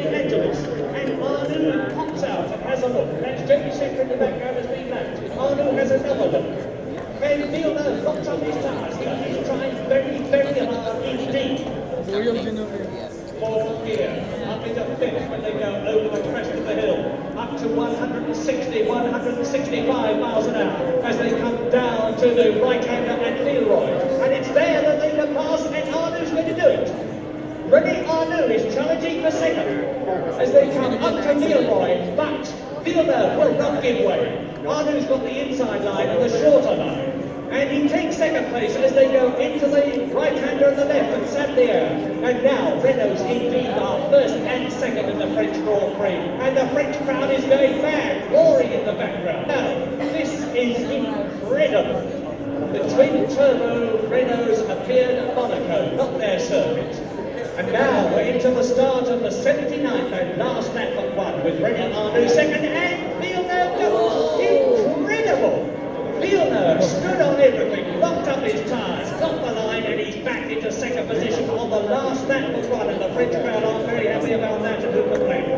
Angeles, and Arnu pops out and has a look. That's Jamie Sector in the background has been left. Arnu has another look. And Villeneuve locks up his tires. He's trying very, very hard indeed. Fourth gear, up into fifth when they go over the crest of the hill, up to 160, 165 miles an hour as they come down to the right-hander at Leroy. And it's there that they can pass, and Arnu's going to do it. René Arnoux is challenging for second as they come up to Leroy, but Villeneuve will not give way. Arnoux's got the inside line and the shorter line. And he takes second place as they go into the right-hander on the left and Saint-Pierre. And now Renault's indeed are first and second in the French Grand Prix. And the French crowd is going mad, roaring in the background. Now, this is incredible. The twin-turbo Renaults appeared at Monaco, not their circuit. And now we're into the start of the 79th and last lap of one with René Arnoux second and Villeneuve. Incredible! Villeneuve stood on everything, locked up his tyres, got the line, and he's back into second position on the last lap of one, and the French crowd aren't very happy about that, and who complain.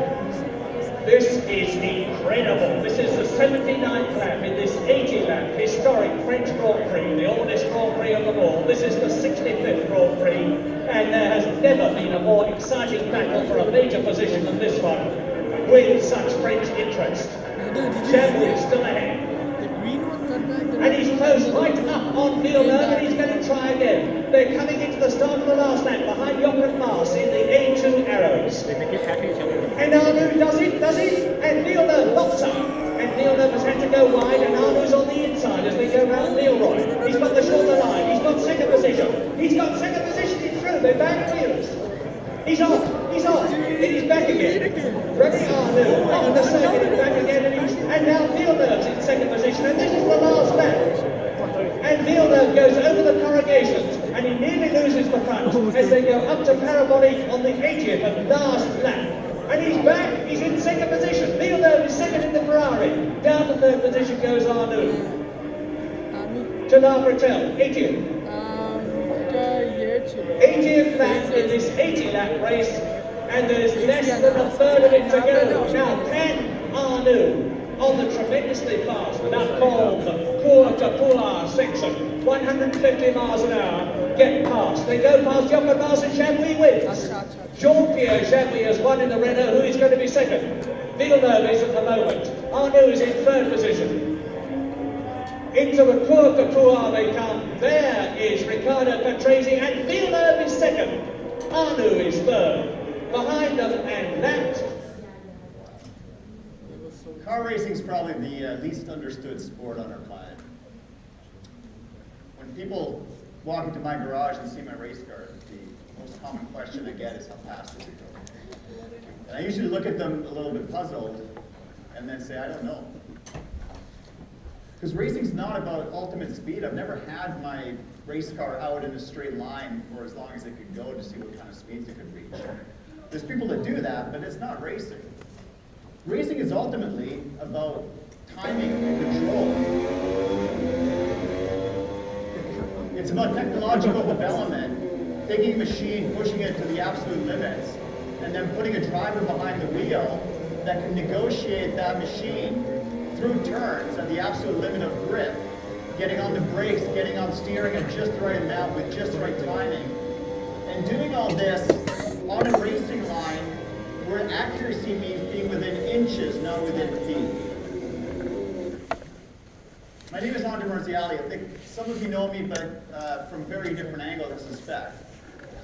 This is incredible. This is the 79th lap in this 80-lap historic French Grand Prix, the oldest Grand Prix of them all. This is the 65th Grand Prix, and there has never been a more exciting battle for a major position than this one, with such French interest. Chambly still ahead. And he's close right up on Villeneuve, and he's going to try again. They're coming into the start of the last lap behind Jochen Maas in the A2 Arrows. And Arnoux does it, and Villeneuve locks up. And Villeneuve has had to go wide, and Arnoux's on the inside as they go round Leroy. He's got the shorter line, he's got second position. He's got second position in through, they're back wheels. He's off, and he's back again. René Arnoux on the circuit and back again, and now Villeneuve's in second position, and this is the last lap. And Villeneuve goes over the corrugations, and he nearly loses the front as they go up to Parabolic on the 80th and last lap. And he's back, he's in second position. Villeneuve is second in the Ferrari. Down to third position goes Arnoux. To La Bretelle, 80th. 80th lap in this 80-lap race, and there's less than a third of it to go. Now, can Arnoux, on the tremendously fast, that called the Cours de Poulard section, 150 miles an hour, get past? They go past Jochen Maas and Chambly wins. Jean-Pierre Chambly has won in the Renault. Who is going to be second? Villeneuve is at the moment. Arnoux is in third position. Into the Cours de Poulard they come. There is Riccardo Patrese, and Villeneuve is second. Arnoux is third. Behind them and that. Car racing is probably the least understood sport on our planet. When people walk into my garage and see my race car, the most common question I get is how fast does it go? And I usually look at them a little bit puzzled and then say, I don't know. Because racing's not about ultimate speed. I've never had my race car out in a straight line for as long as it could go to see what kind of speeds it could reach. There's people that do that, but it's not racing. Racing is ultimately about timing and control. It's about technological development, taking a machine, pushing it to the absolute limits, and then putting a driver behind the wheel that can negotiate that machine through turns at the absolute limit of grip, getting on the brakes, getting on steering at just the right amount with just the right timing, and doing all this on a racing line where accuracy means being within inches, not within feet. My name is Andre Marziali. I think some of you know me, but from very different angles, I suspect.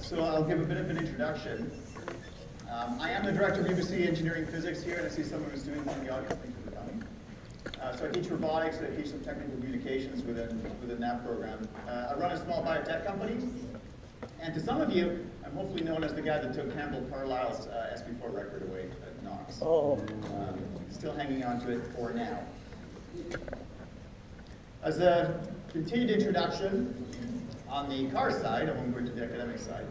So I'll give a bit of an introduction. I am the director of Ubcscc Engineering Physics here, and I see some of the students in the audience. Thank you for coming. So I teach robotics, and I teach some technical communications within that program. I run a small biotech company, and to some of you, I'm hopefully known as the guy that took Campbell Carlisle's SP4 record away at Knox. Still hanging on to it for now. As a continued introduction, on the car side, I won't go into the academic side,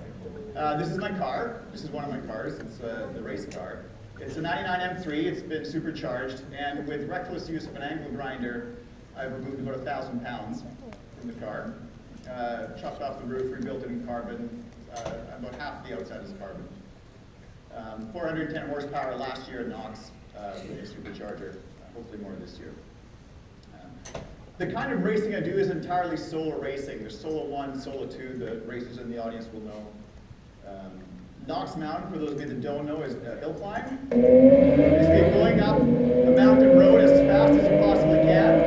this is my car. This is one of my cars. It's the race car. It's a 99 M3. It's been supercharged, and with reckless use of an angle grinder, I've removed about 1,000 pounds from the car, chopped off the roof, rebuilt it in carbon. About half the outside is carbon. 410 horsepower last year at Knox with the supercharger, hopefully more this year. The kind of racing I do is entirely solo racing. There's Solo 1, Solo 2, the racers in the audience will know. Knox Mountain, for those of you that don't know, is a hill climb. It's going up a mountain road as fast as you possibly can.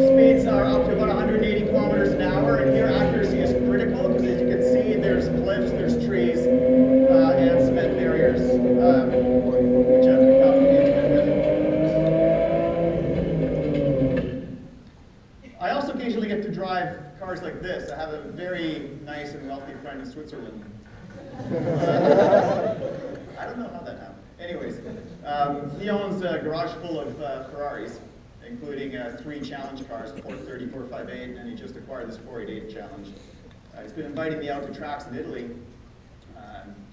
Speeds are up to about 180 kilometers an hour, and here accuracy is critical because as you can see, there's cliffs, there's trees, and cement barriers, which have become intimate with. I also occasionally get to drive cars like this. I have a very nice and wealthy friend in Switzerland. I don't know how that happened. Anyways, he owns a garage full of Ferraris, including 3 challenge cars, a 430, 458, and he just acquired this 488 challenge. He's been inviting me out to tracks in Italy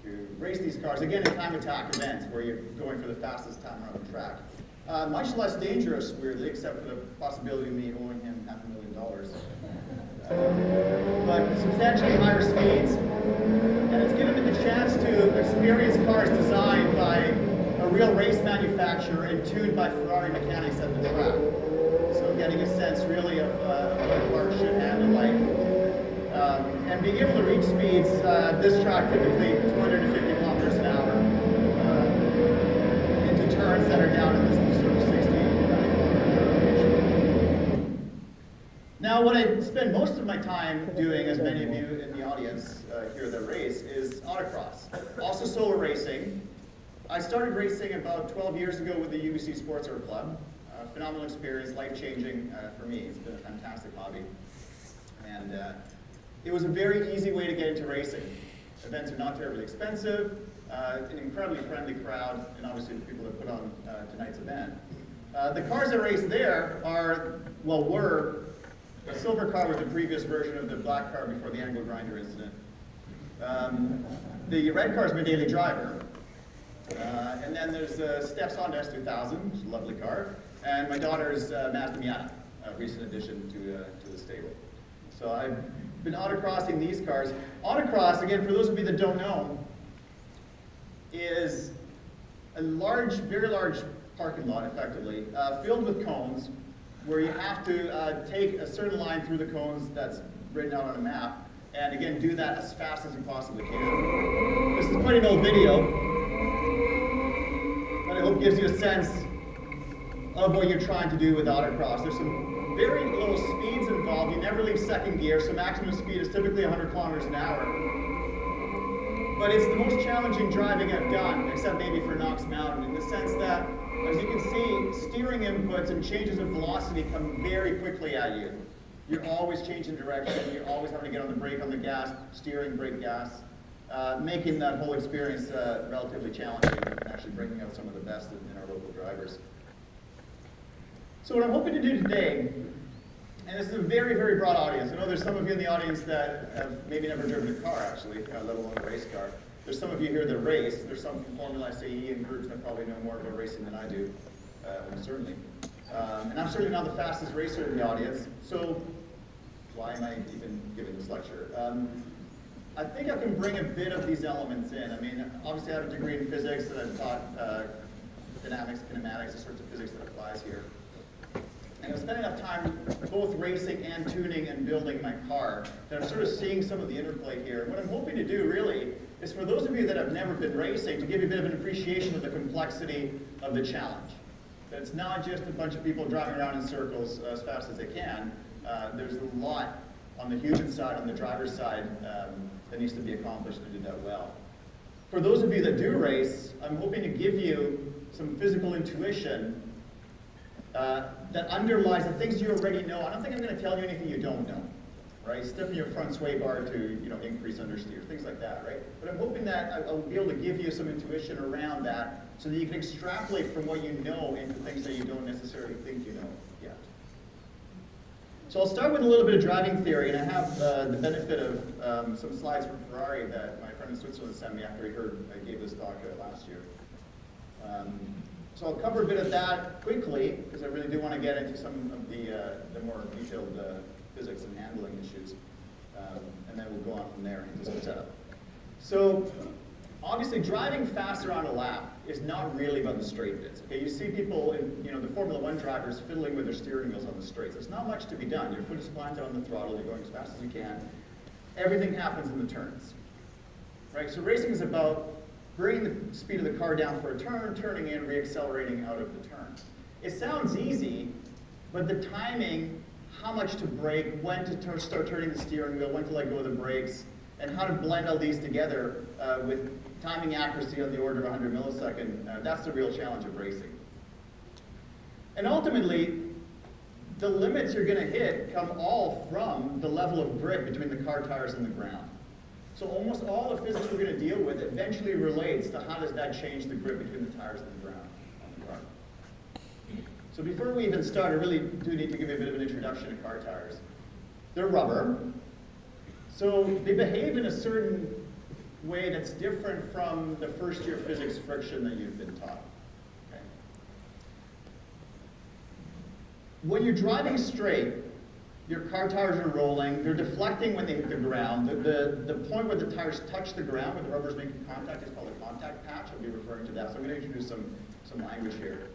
to race these cars, again in time attack events where you're going for the fastest time around the track. Much less dangerous, weirdly, except for the possibility of me owing him $500,000. But substantially higher speeds, and it's given me the chance to experience cars designed by a real race manufacturer and tuned by Ferrari mechanics at the track. So getting a sense really of what a car should handle like. And being able to reach speeds, this track typically 250 kilometers an hour into turns that are down in this sort of 60, 90 kilometer range. Now what I spend most of my time doing, as many of you in the audience here that race, is autocross. Also solo racing. I started racing about 12 years ago with the UBC Sports Car Club. Phenomenal experience, life-changing for me. It's been a fantastic hobby. And it was a very easy way to get into racing. Events are not terribly expensive, an incredibly friendly crowd, and obviously the people that put on tonight's event. The cars I raced there are, well, were a silver car with the previous version of the black car before the angle grinder incident. The red car is my daily driver. And then there's Steph's Honda S2000, which is a lovely car, and my daughter's Mazda Miata, a recent addition to the stable. So I've been autocrossing these cars. Autocross, again, for those of you that don't know, is a large, very large parking lot, effectively, filled with cones, where you have to take a certain line through the cones that's written out on a map, and again, do that as fast as you possibly can. This is quite an old video, but I hope gives you a sense of what you're trying to do with autocross. There's some very low speeds involved. You never leave second gear, so maximum speed is typically 100 kilometers an hour. But it's the most challenging driving I've done, except maybe for Knox Mountain, in the sense that, as you can see, steering inputs and changes of velocity come very quickly at you. You're always changing direction, you're always having to get on the brake, on the gas, steering, brake, gas, making that whole experience relatively challenging and actually bringing out some of the best in our local drivers. So what I'm hoping to do today, and this is a very, very broad audience. I know there's some of you in the audience that have maybe never driven a car, actually, let alone a race car. There's some of you here that race. There's some from Formula SAE and groups that probably know more about racing than I do, certainly. And I'm certainly not the fastest racer in the audience, so why am I even giving this lecture? I think I can bring a bit of these elements in. I mean, obviously I have a degree in physics, and I've taught dynamics, kinematics, the sorts of physics that applies here. And I've spent enough time both racing and tuning and building my car that I'm sort of seeing some of the interplay here. What I'm hoping to do really is for those of you that have never been racing to give you a bit of an appreciation of the complexity of the challenge. That it's not just a bunch of people driving around in circles as fast as they can. There's a lot on the human side, on the driver's side, that needs to be accomplished to do that well. For those of you that do race, I'm hoping to give you some physical intuition that underlies the things you already know. I don't think I'm going to tell you anything you don't know, right? Stiffen your front sway bar to, increase understeer, things like that, right? But I'm hoping that I'll be able to give you some intuition around that so that you can extrapolate from what you know into things that you don't necessarily think you know yet. So I'll start with a little bit of driving theory, and I have the benefit of some slides from Ferrari that my friend in Switzerland sent me after he heard I gave this talk last year. So I'll cover a bit of that quickly, because I really do want to get into some of the more detailed physics and handling issues. And then we'll go on from there into some setup. So Obviously, driving faster on a lap is not really about the straight bits. Okay, you see people in the Formula One drivers fiddling with their steering wheels on the straights. There's not much to be done. Your foot is planted on the throttle. You're going as fast as you can. Everything happens in the turns, right? So racing is about bringing the speed of the car down for a turn, turning in, reaccelerating out of the turn. It sounds easy, but the timing, how much to brake, when to start turning the steering wheel, when to let go of the brakes, and how to blend all these together with timing accuracy on the order of 100 millisecond, that's the real challenge of racing. And ultimately, the limits you're going to hit come all from the level of grip between the car tires and the ground. So almost all the physics we're going to deal with eventually relates to how does that change the grip between the tires and the ground on the car. So before we even start, I really do need to give you a bit of an introduction to car tires. They're rubber. So they behave in a certain way that's different from the first year physics friction that you've been taught. Okay? When you're driving straight, your car tires are rolling, they're deflecting when they hit the ground. The point where the tires touch the ground, where the rubber's making contact, is called a contact patch. I'll be referring to that. So I'm going to introduce some language here.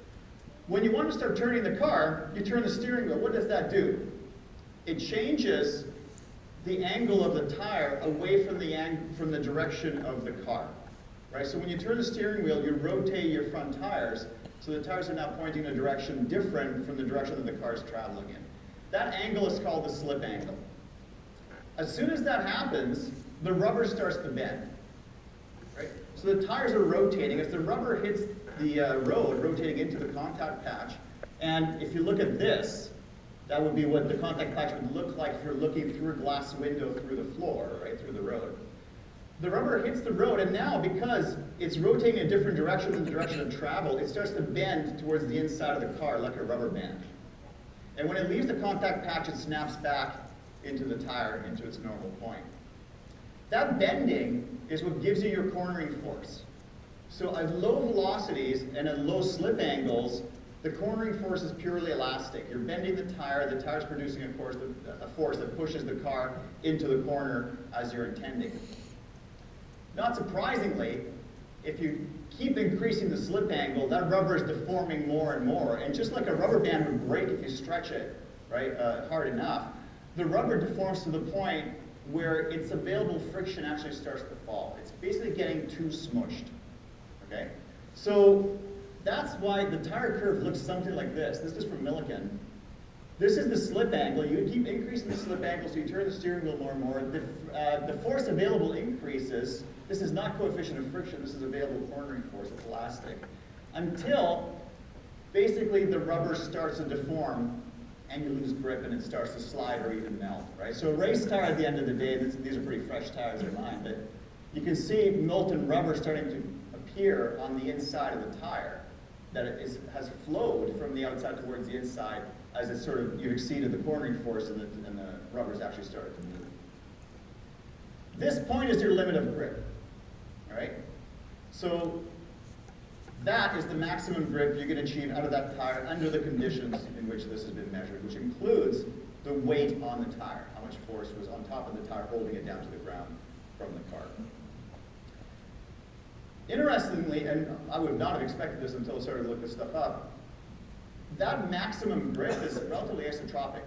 When you want to start turning the car, you turn the steering wheel. What does that do? It changes the angle of the tire away from the direction of the car, right? So when you turn the steering wheel, you rotate your front tires, so the tires are now pointing in a direction different from the direction that the car is traveling in. That angle is called the slip angle. As soon as that happens, the rubber starts to bend, right? So the tires are rotating. As the rubber hits the road, rotating into the contact patch, and if you look at this, that would be what the contact patch would look like if you're looking through a glass window through the floor, right, through the road. The rubber hits the road, and now because it's rotating in a different direction than the direction of travel, it starts to bend towards the inside of the car like a rubber band. And when it leaves the contact patch, it snaps back into the tire, into its normal point. That bending is what gives you your cornering force. So at low velocities and at low slip angles, the cornering force is purely elastic. You're bending the tire's producing a force that pushes the car into the corner as you're intending. Not surprisingly, if you keep increasing the slip angle, that rubber is deforming more and more. And just like a rubber band would break if you stretch it, right, hard enough, the rubber deforms to the point where its available friction actually starts to fall. It's basically getting too smushed, okay? So that's why the tire curve looks something like this. This is from Millikan. This is the slip angle. You keep increasing the slip angle, so you turn the steering wheel more and more. The force available increases. This is not coefficient of friction. This is available cornering force. It's elastic. Until basically the rubber starts to deform and you lose grip and it starts to slide or even melt, right? So a race tire at the end of the day, these are pretty fresh tires in mine, but you can see molten rubber starting to appear on the inside of the tire, that has flowed from the outside towards the inside as it sort of, you've exceeded the cornering force and the rubber's actually started to move. This point is your limit of grip, all right? So that is the maximum grip you can achieve out of that tire under the conditions in which this has been measured, which includes the weight on the tire, how much force was on top of the tire holding it down to the ground from the car. Interestingly, and I would not have expected this until I started to look this stuff up, that maximum grip is relatively isotropic.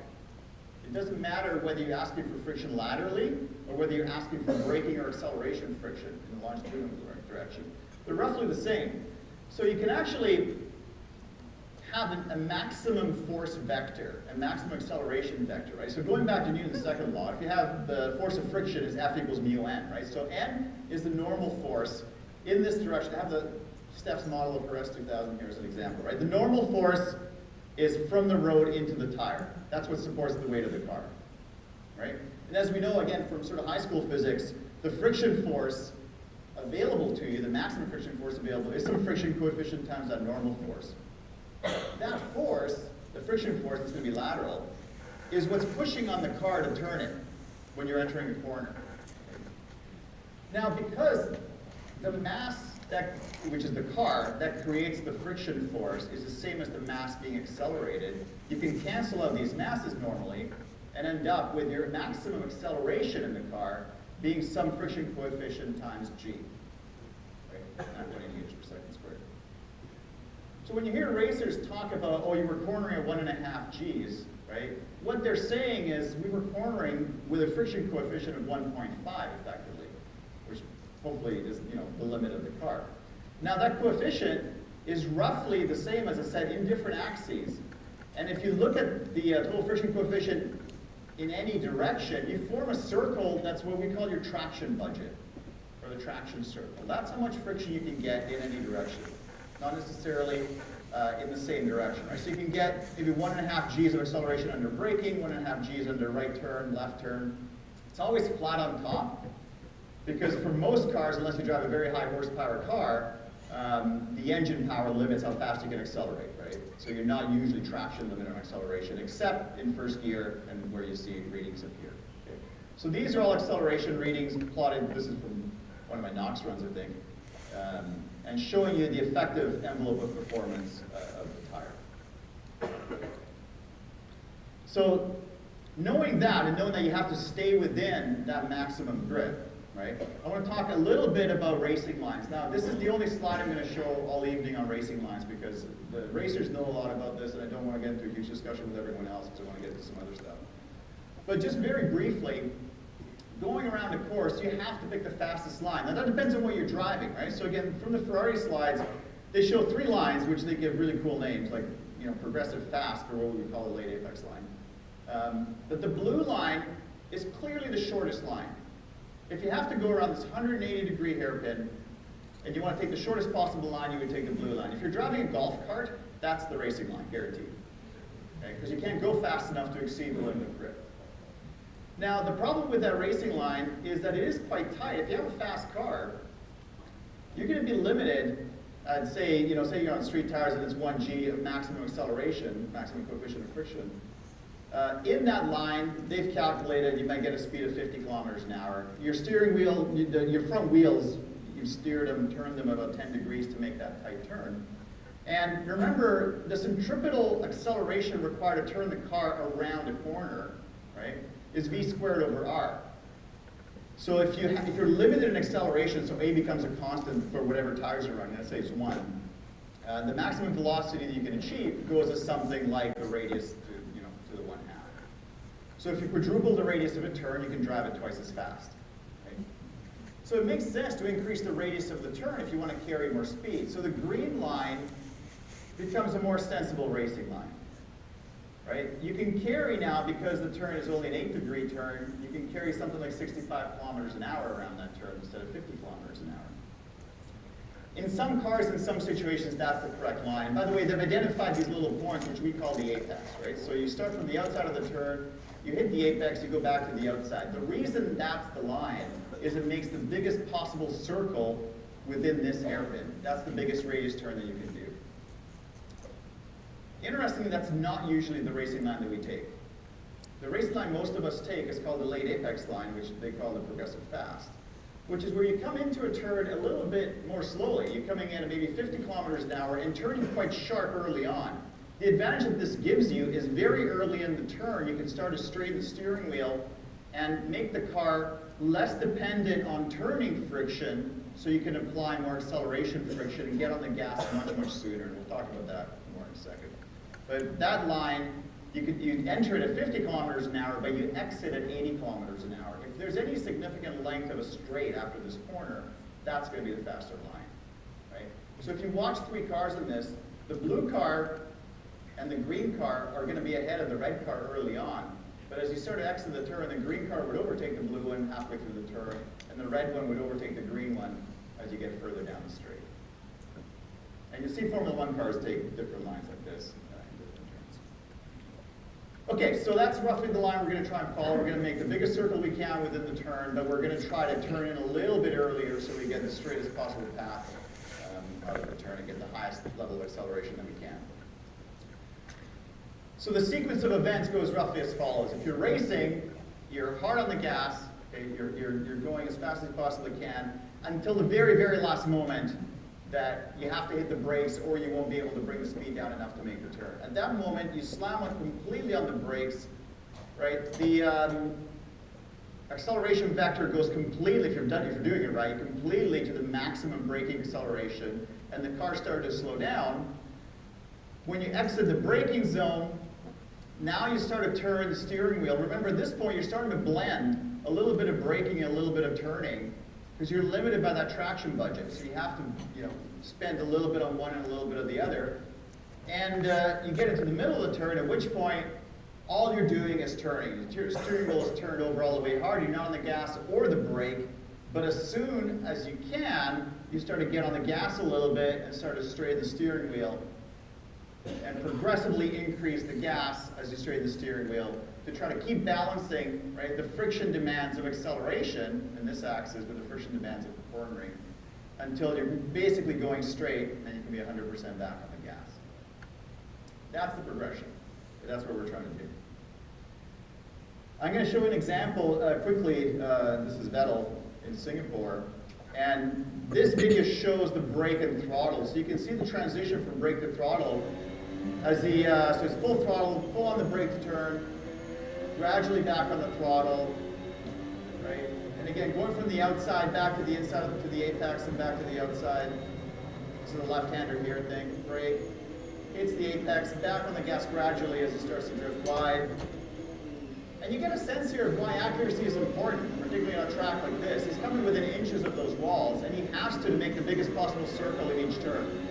It doesn't matter whether you're asking for friction laterally or whether you're asking for braking or acceleration friction in the longitudinal direction. They're roughly the same. So you can actually have a maximum force vector, a maximum acceleration vector, right? So going back to Newton's second law, if you have the force of friction is F equals mu n, right? So n is the normal force in this direction. I have the Steph's model of RS 2000 here as an example, right? The normal force is from the road into the tire. That's what supports the weight of the car, right? And as we know, again, from sort of high school physics, the friction force available to you, the maximum friction force available, is some friction coefficient times that normal force. That force, the friction force that's going to be lateral, is what's pushing on the car to turn it when you're entering a corner. Now, because the mass, which is the car, that creates the friction force is the same as the mass being accelerated, you can cancel out these masses normally and end up with your maximum acceleration in the car being some friction coefficient times g. 9.8 meters per second squared. So when you hear racers talk about, oh, you were cornering at 1.5 Gs, right? What they're saying is we were cornering with a friction coefficient of 1.5 effectively, which hopefully is, the limit of the car. Now that coefficient is roughly the same, as I said, in different axes. And if you look at the total friction coefficient in any direction, you form a circle that's what we call your traction budget, or the traction circle. That's how much friction you can get in any direction, not necessarily in the same direction, right? So you can get maybe 1.5 Gs of acceleration under braking, 1.5 Gs under right turn, left turn. It's always flat on top, because for most cars, unless you drive a very high horsepower car, the engine power limits how fast you can accelerate, right? So you're not usually traction limited on acceleration, except in first gear and where you see readings up here. Okay? So these are all acceleration readings plotted. This is from one of my NOx runs, I think, and showing you the effective envelope of performance of the tire. So knowing that, and knowing that you have to stay within that maximum grip, right? I want to talk a little bit about racing lines. Now, this is the only slide I'm going to show all evening on racing lines, because the racers know a lot about this, and I don't want to get into a huge discussion with everyone else, because I want to get to some other stuff. But just very briefly, going around a course, you have to pick the fastest line. Now, that depends on what you're driving, right? So again, from the Ferrari slides, they show 3 lines, which they give really cool names, like progressive fast, or what we would call a late apex line. But the blue line is clearly the shortest line. If you have to go around this 180-degree hairpin, and you want to take the shortest possible line, you would take the blue line. If you're driving a golf cart, that's the racing line, guaranteed. Okay? Because you can't go fast enough to exceed the limit of grip. Now, the problem with that racing line is that it is quite tight. If you have a fast car, you're going to be limited at, say you're on street tires and it's 1 G of maximum acceleration, maximum coefficient of friction. In that line, they've calculated you might get a speed of 50 kilometers an hour. Your steering wheel, your front wheels, you've steered them, turned them about 10 degrees to make that tight turn. And remember, the centripetal acceleration required to turn the car around a corner, right, is v squared over r. So if you're limited in acceleration, so a becomes a constant for whatever tires you're running, let's say it's 1, the maximum velocity that you can achieve goes as something like the radius to the 1/2. So if you quadruple the radius of a turn, you can drive it twice as fast. Right? So it makes sense to increase the radius of the turn if you want to carry more speed. So the green line becomes a more sensible racing line. Right? You can carry now, because the turn is only an 8-degree turn, you can carry something like 65 kilometers an hour around that turn instead of 50 kilometers an hour. In some cars, in some situations, that's the correct line. And by the way, they've identified these little points, which we call the apex, right? So you start from the outside of the turn, you hit the apex, you go back to the outside. The reason that's the line is it makes the biggest possible circle within this hairpin. That's the biggest radius turn that you can do. Interestingly, that's not usually the racing line that we take. The racing line most of us take is called the late apex line, which they call the progressive fast, which is where you come into a turn a little bit more slowly. You're coming in at maybe 50 kilometers an hour and turning quite sharp early on. The advantage that this gives you is very early in the turn, you can start to straighten the steering wheel and make the car less dependent on turning friction, so you can apply more acceleration friction and get on the gas much, much sooner. And we'll talk about that more in a second. But that line, you enter it at 50 kilometers an hour, but you exit at 80 kilometers an hour. If there's any significant length of a straight after this corner, that's going to be the faster line, right? So if you watch 3 cars in this, the blue car and the green car are going to be ahead of the red car early on. But as you start to exit the turn, the green car would overtake the blue one halfway through the turn, and the red one would overtake the green one as you get further down the straight. And you see Formula 1 cars take different lines like this. Okay, so that's roughly the line we're going to try and follow. We're going to make the biggest circle we can within the turn, but we're going to try to turn in a little bit earlier so we get the straightest possible path out of the turn and get the highest level of acceleration that we can. So the sequence of events goes roughly as follows. If you're racing, you're hard on the gas, okay, you're going as fast as you possibly can until the very, very last moment that you have to hit the brakes or you won't be able to bring the speed down enough to make the turn. At that moment, you slam completely on the brakes, right? acceleration vector goes completely, if you're doing it right, completely to the maximum braking acceleration, and the car started to slow down. When you exit the braking zone, now you start to turn the steering wheel. Remember, at this point, you're starting to blend a little bit of braking and a little bit of turning, because you're limited by that traction budget. So you have to, spend a little bit on one and a little bit of the other. And you get into the middle of the turn, at which point all you're doing is turning. Your steering wheel is turned over all the way hard. You're not on the gas or the brake. But as soon as you can, you start to get on the gas a little bit and start to straighten the steering wheel and progressively increase the gas as you straighten the steering wheel to try to keep balancing, right, the friction demands of acceleration in this axis with the friction demands of the cornering until you're basically going straight and you can be 100% back on the gas. That's the progression. That's what we're trying to do. I'm going to show an example quickly. This is Vettel in Singapore. And this video shows the brake and throttle. So you can see the transition from brake to throttle as so it's full throttle, full on the brake to turn, gradually back on the throttle, right? And again, going from the outside back to the inside to the apex and back to the outside. So the left-hander here thing, brake, hits the apex, back on the gas gradually as it starts to drift wide. And you get a sense here of why accuracy is important, particularly on a track like this. He's coming within inches of those walls, and he has to make the biggest possible circle in each turn.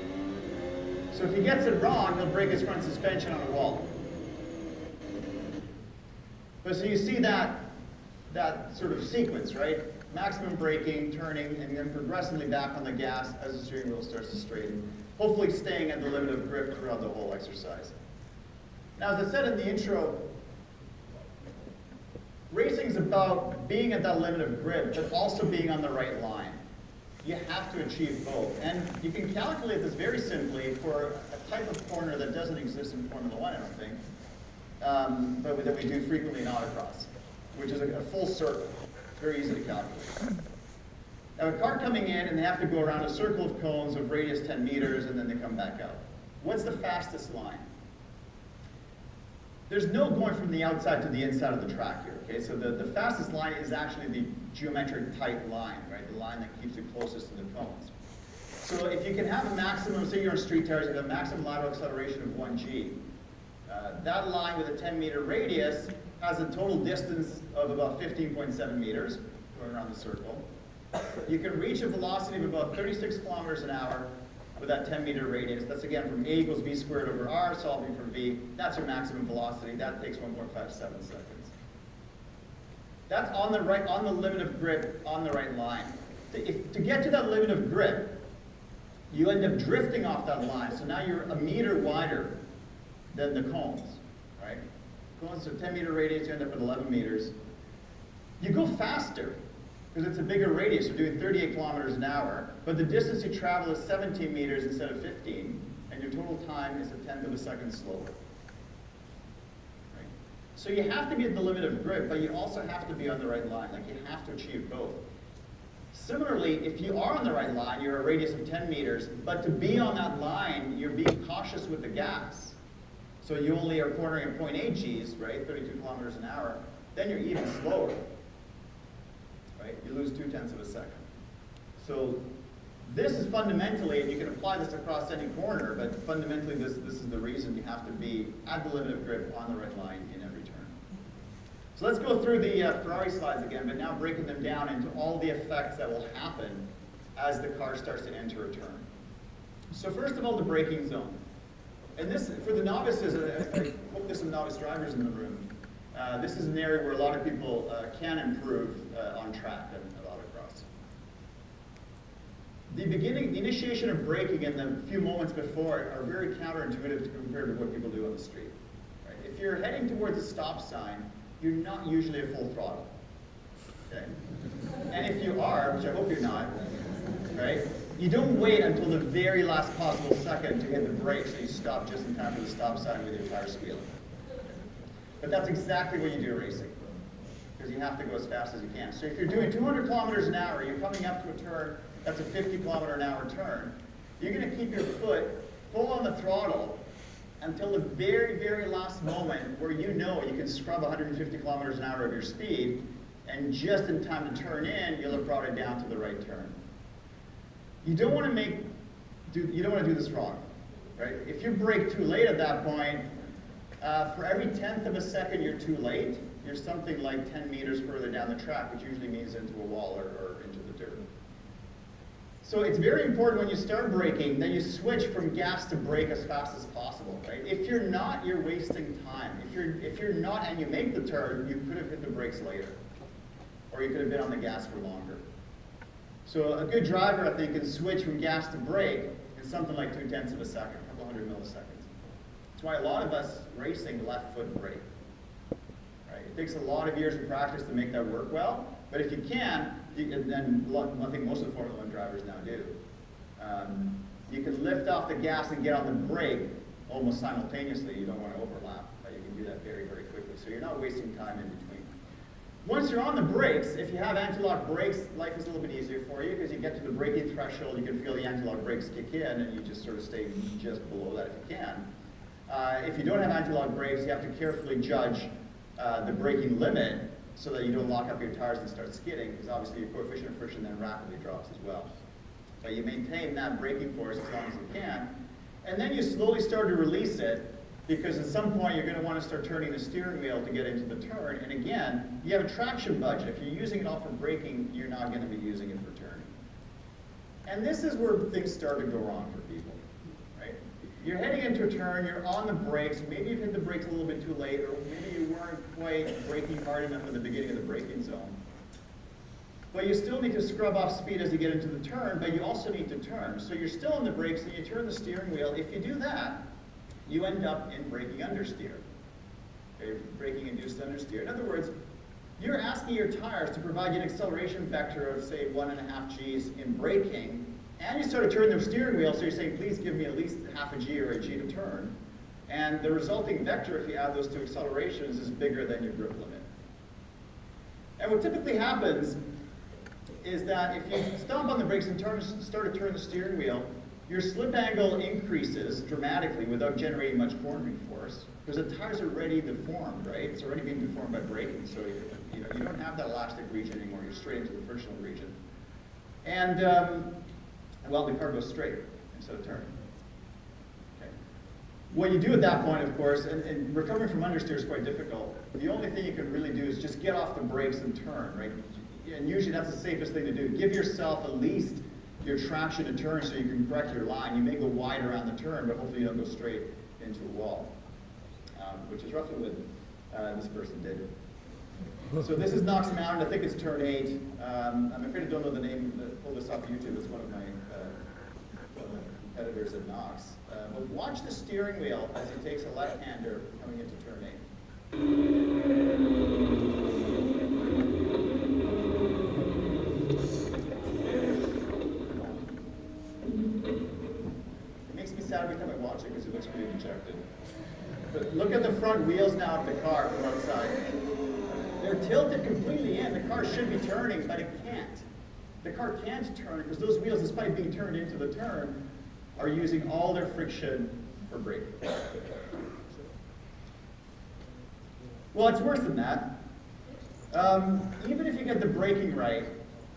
So if he gets it wrong, he'll break his front suspension on a wall. But so you see that sort of sequence, right? Maximum braking, turning, and then progressively back on the gas as the steering wheel starts to straighten, hopefully staying at the limit of grip throughout the whole exercise. Now, as I said in the intro, racing is about being at that limit of grip, but also being on the right line. You have to achieve both. And you can calculate this very simply for a type of corner that doesn't exist in Formula One, I don't think, but that we do frequently in autocross, which is a full circle. It's very easy to calculate. Now, a car coming in, and they have to go around a circle of cones of radius 10 meters, and then they come back out. What's the fastest line? There's no going from the outside to the inside of the track here, okay? So the fastest line is actually the geometric tight line, right? The line that keeps it closest to the cones. So if you can have a maximum, say you're on street tires, you have a maximum lateral acceleration of 1g. That line with a 10-meter radius has a total distance of about 15.7 meters going around the circle. You can reach a velocity of about 36 kilometers an hour with that 10-meter radius. That's again from A equals v squared over r, solving for v. That's your maximum velocity. That takes 1.57 seconds. That's on the right, on the limit of grip, on the right line. To get to that limit of grip, you end up drifting off that line. So now you're a meter wider than the cones, right? Cones are 10-meter radius, you end up at 11 meters. You go faster, because it's a bigger radius. You're doing 38 kilometers an hour, but the distance you travel is 17 meters instead of 15, and your total time is a tenth of a second slower. Right? So you have to be at the limit of grip, but you also have to be on the right line. Like, you have to achieve both. Similarly, if you are on the right line, you're a radius of 10 meters, but to be on that line, you're being cautious with the gas. So you only are cornering at 0.8 Gs, right, 32 kilometers an hour, then you're even slower. Right? You lose 0.2 of a second. So this is fundamentally, and you can apply this across any corner, but fundamentally this is the reason you have to be at the limit of grip on the right line in every turn. So let's go through the Ferrari slides again, but now breaking them down into all the effects that will happen as the car starts to enter a turn. So first of all, the braking zone. And this, for the novices, I hope there's some novice drivers in the room. This is an area where a lot of people can improve on track at autocross. The initiation of braking and the few moments before are very counterintuitive compared to what people do on the street. Right? If you're heading towards a stop sign, you're not usually at full throttle. Okay? And if you are, which I hope you're not, right? You don't wait until the very last possible second to hit the brakes so you stop just in time for the stop sign with your tires squealing. But that's exactly what you do racing, because you have to go as fast as you can. So if you're doing 200 kilometers an hour, you're coming up to a turn, that's a 50 kilometer an hour turn, you're going to keep your foot full on the throttle until the very, very last moment where you know you can scrub 150 kilometers an hour of your speed, and just in time to turn in, you'll have brought it down to the right turn. You don't want to do this wrong, right? If you brake too late at that point, for every 1/10 of a second you're too late, you're something like 10 meters further down the track, which usually means into a wall or into the dirt. So it's very important when you start braking that you switch from gas to brake as fast as possible, right? If you're not, you're wasting time. If you're not and you make the turn, you could have hit the brakes later, or you could have been on the gas for longer. So a good driver, I think, can switch from gas to brake in something like 2/10 of a second, a couple hundred milliseconds. That's why a lot of us racing left foot brake. Right? It takes a lot of years of practice to make that work well, but if you can, and I think most of the Formula 1 drivers now do, you can lift off the gas and get on the brake almost simultaneously. You don't want to overlap, but you can do that very, very quickly. So you're not wasting time in between. Once you're on the brakes, if you have anti-lock brakes, life is a little bit easier for you because you get to the braking threshold, you can feel the anti-lock brakes kick in, and you just sort of stay just below that if you can. If you don't have anti-lock brakes, you have to carefully judge the braking limit so that you don't lock up your tires and start skidding, because obviously your coefficient of friction then rapidly drops as well. But you maintain that braking force as long as you can, and then you slowly start to release it, because at some point you're going to want to start turning the steering wheel to get into the turn, and again, you have a traction budget. If you're using it all for braking, you're not going to be using it for turning. And this is where things start to go wrong for people. You're heading into a turn, you're on the brakes, maybe you've hit the brakes a little bit too late, or maybe you weren't quite braking hard enough at the beginning of the braking zone. But you still need to scrub off speed as you get into the turn, but you also need to turn. So you're still on the brakes and you turn the steering wheel. If you do that, you end up in braking understeer. Okay, braking induced understeer. In other words, you're asking your tires to provide you an acceleration vector of, say, 1.5 Gs in braking, and you start to turn the steering wheel, so you're saying, please give me at least half a G or a G to turn. And the resulting vector, if you add those two accelerations, is bigger than your grip limit. And what typically happens is that if you stomp on the brakes and start to turn the steering wheel, your slip angle increases dramatically without generating much cornering force, because the tires are already deformed, right? It's already being deformed by braking, so you don't have that elastic region anymore. You're straight into the frictional region. And well, the car goes straight instead of turning. Okay. What you do at that point, of course, and recovering from understeer is quite difficult. The only thing you can really do is just get off the brakes and turn, right? And usually that's the safest thing to do. Give yourself at least your traction to turn so you can correct your line. You may go wide around the turn, but hopefully you don't go straight into a wall, which is roughly what this person did. So this is Knox Mountain. I think it's turn 8. I'm afraid I don't know the name. Pull this off YouTube. It's one of my competitors at Knox. But watch the steering wheel as he takes a left-hander coming into turn 8. It makes me sad every time I watch it because it looks pretty dejected. But look at the front wheels now of the car from outside. They're tilted completely in. The car should be turning, but it can't. The car can't turn because those wheels, despite being turned into the turn, are using all their friction for braking. Well, it's worse than that. Even if you get the braking right,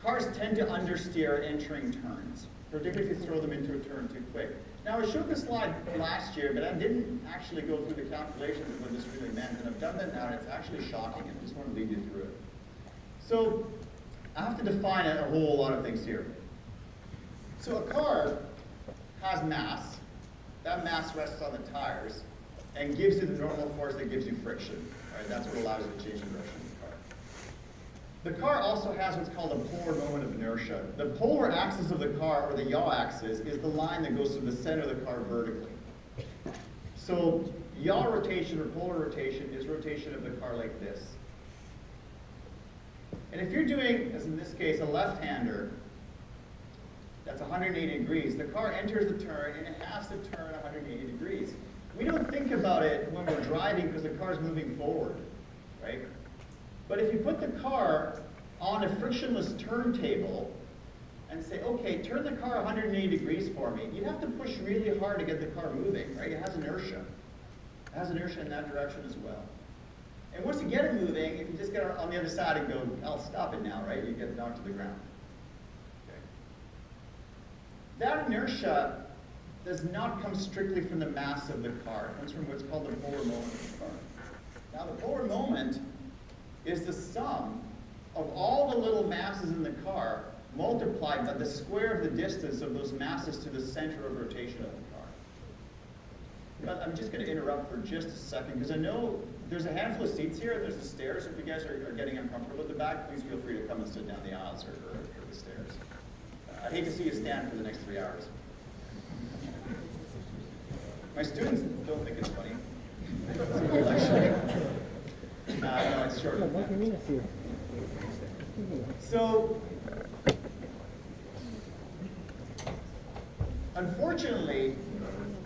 cars tend to understeer entering turns, particularly if you throw them into a turn too quick. Now, I showed this slide last year, but I didn't actually go through the calculations of what this really meant, and I've done that now, and it's actually shocking, and I just want to lead you through it. So, I have to define a whole lot of things here. So, a car has mass. That mass rests on the tires and gives you the normal force that gives you friction. Right? That's what allows you to change the direction of the car. The car also has what's called a polar moment of inertia. The polar axis of the car, or the yaw axis, is the line that goes through the center of the car vertically. So yaw rotation or polar rotation is rotation of the car like this. And if you're doing, as in this case, a left-hander, that's 180 degrees. The car enters the turn, and it has to turn 180 degrees. We don't think about it when we're driving because the car's moving forward, right? But if you put the car on a frictionless turntable and say, okay, turn the car 180 degrees for me, you'd have to push really hard to get the car moving, right? It has inertia. It has inertia in that direction as well. And once you get it moving, if you just get on the other side and go, I'll stop it now, right? You get knocked to the ground. Okay. That inertia does not come strictly from the mass of the car. It comes from what's called the polar moment of the car. Now, the polar moment is the sum of all the little masses in the car multiplied by the square of the distance of those masses to the center of rotation of the car. But I'm just going to interrupt for just a second, because I know there's a handful of seats here, and there's the stairs. If you guys are getting uncomfortable at the back, please feel free to come and sit down the aisles or the stairs. I'd hate to see you stand for the next 3 hours. My students don't think it's funny. No, it's short. So, unfortunately,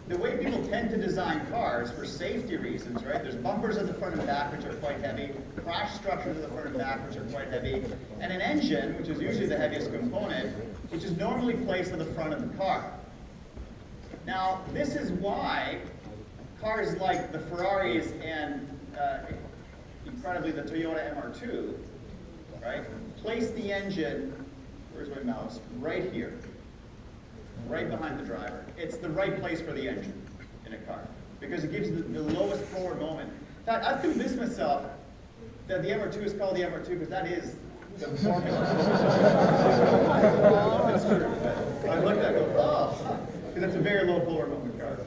the way people tend to design cars for safety reasons, right? There's bumpers at the front and back, which are quite heavy, crash structures at the front and back, which are quite heavy, and an engine, which is usually the heaviest component, which is normally placed at the front of the car. Now, this is why cars like the Ferraris and incredibly the Toyota MR2, right, place the engine, where's my mouse, right here, right behind the driver. It's the right place for the engine in a car because it gives the lowest polar moment. In fact, I've convinced myself that the MR2 is called the MR2 because that is the formula. It's true. I looked at it and go, oh, because it's a very low polar moment car.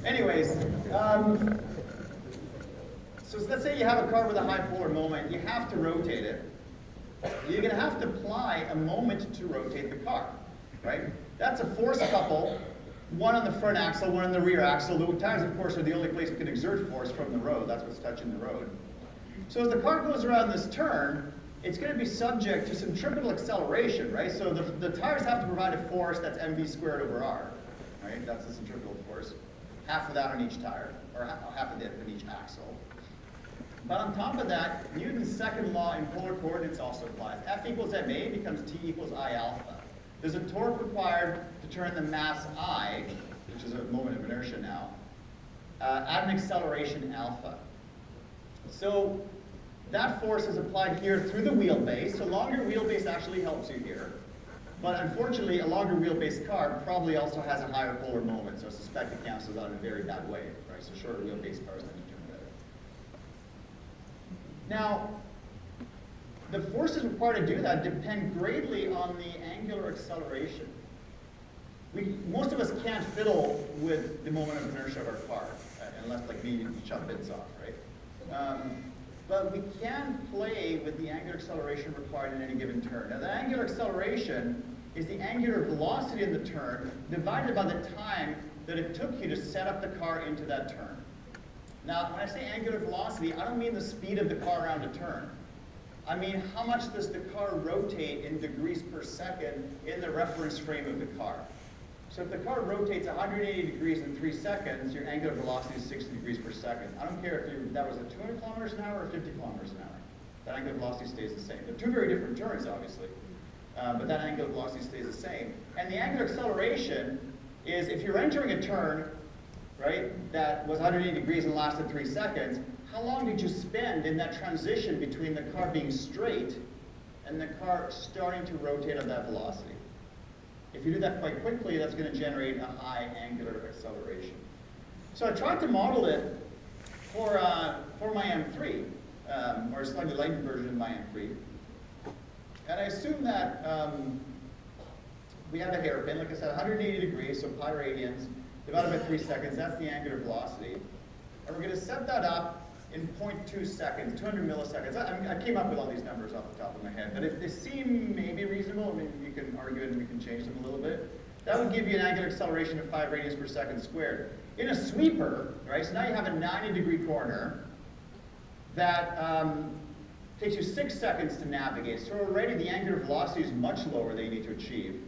Anyways, so let's say you have a car with a high polar moment. You have to rotate it. You're going to have to apply a moment to rotate the car, right? That's a force couple, one on the front axle, one on the rear axle. The tires, of course, are the only place you can exert force from the road. That's what's touching the road. So as the car goes around this turn, it's going to be subject to centripetal acceleration, right? So the tires have to provide a force that's mv squared over r, right? That's the centripetal force. Half of that on each tire, or half of it on each axle. But on top of that, Newton's second law in polar coordinates also applies. F equals ma becomes T equals I alpha. There's a torque required to turn the mass I, which is a moment of inertia now, at an acceleration alpha. So that force is applied here through the wheelbase. A longer wheelbase actually helps you here. But unfortunately, a longer wheelbase car probably also has a higher polar moment, so I suspect it cancels out in a very bad way, right? So shorter wheelbase cars tend to turn better. Now, the forces required to do that depend greatly on the angular acceleration. Most of us can't fiddle with the moment of inertia of our car, unless, like me, you chop bits off, right? But we can play with the angular acceleration required in any given turn. Now, the angular acceleration is the angular velocity of the turn divided by the time that it took you to set up the car into that turn. Now, when I say angular velocity, I don't mean the speed of the car around a turn. I mean, how much does the car rotate in degrees per second in the reference frame of the car? So if the car rotates 180 degrees in 3 seconds, your angular velocity is 60 degrees per second. I don't care if that was at 200 kilometers an hour or 50 kilometers an hour. That angular velocity stays the same. They're two very different turns, obviously, but that angular velocity stays the same. And the angular acceleration is if you're entering a turn, right, that was 180 degrees and lasted 3 seconds, how long did you spend in that transition between the car being straight and the car starting to rotate at that velocity? If you do that quite quickly, that's going to generate a high angular acceleration. So I tried to model it for my M3, or a slightly lightened version of my M3. And I assume that we have a hairpin, like I said, 180 degrees, so pi radians, divided by 3 seconds, that's the angular velocity. And we're going to set that up in 0.2 seconds, 200 milliseconds. I came up with all these numbers off the top of my head, but if they seem maybe reasonable, I mean, you can argue it and we can change them a little bit. That would give you an angular acceleration of 5 radians per second squared. In a sweeper, right, so now you have a 90-degree corner that takes you 6 seconds to navigate. So already the angular velocity is much lower than you need to achieve.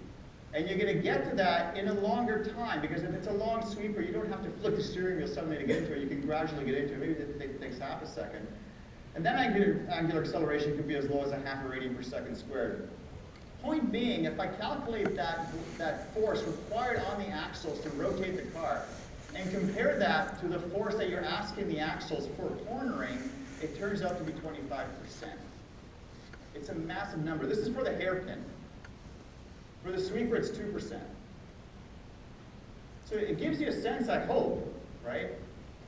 And you're going to get to that in a longer time, because if it's a long sweeper, you don't have to flick the steering wheel suddenly to get into it. You can gradually get into it. Maybe it takes half a second. And then angular acceleration can be as low as a half a radian per second squared. Point being, if I calculate that force required on the axles to rotate the car, and compare that to the force that you're asking the axles for cornering, it turns out to be 25%. It's a massive number. This is for the hairpin. For the sweeper, it's 2%. So it gives you a sense, I hope, right,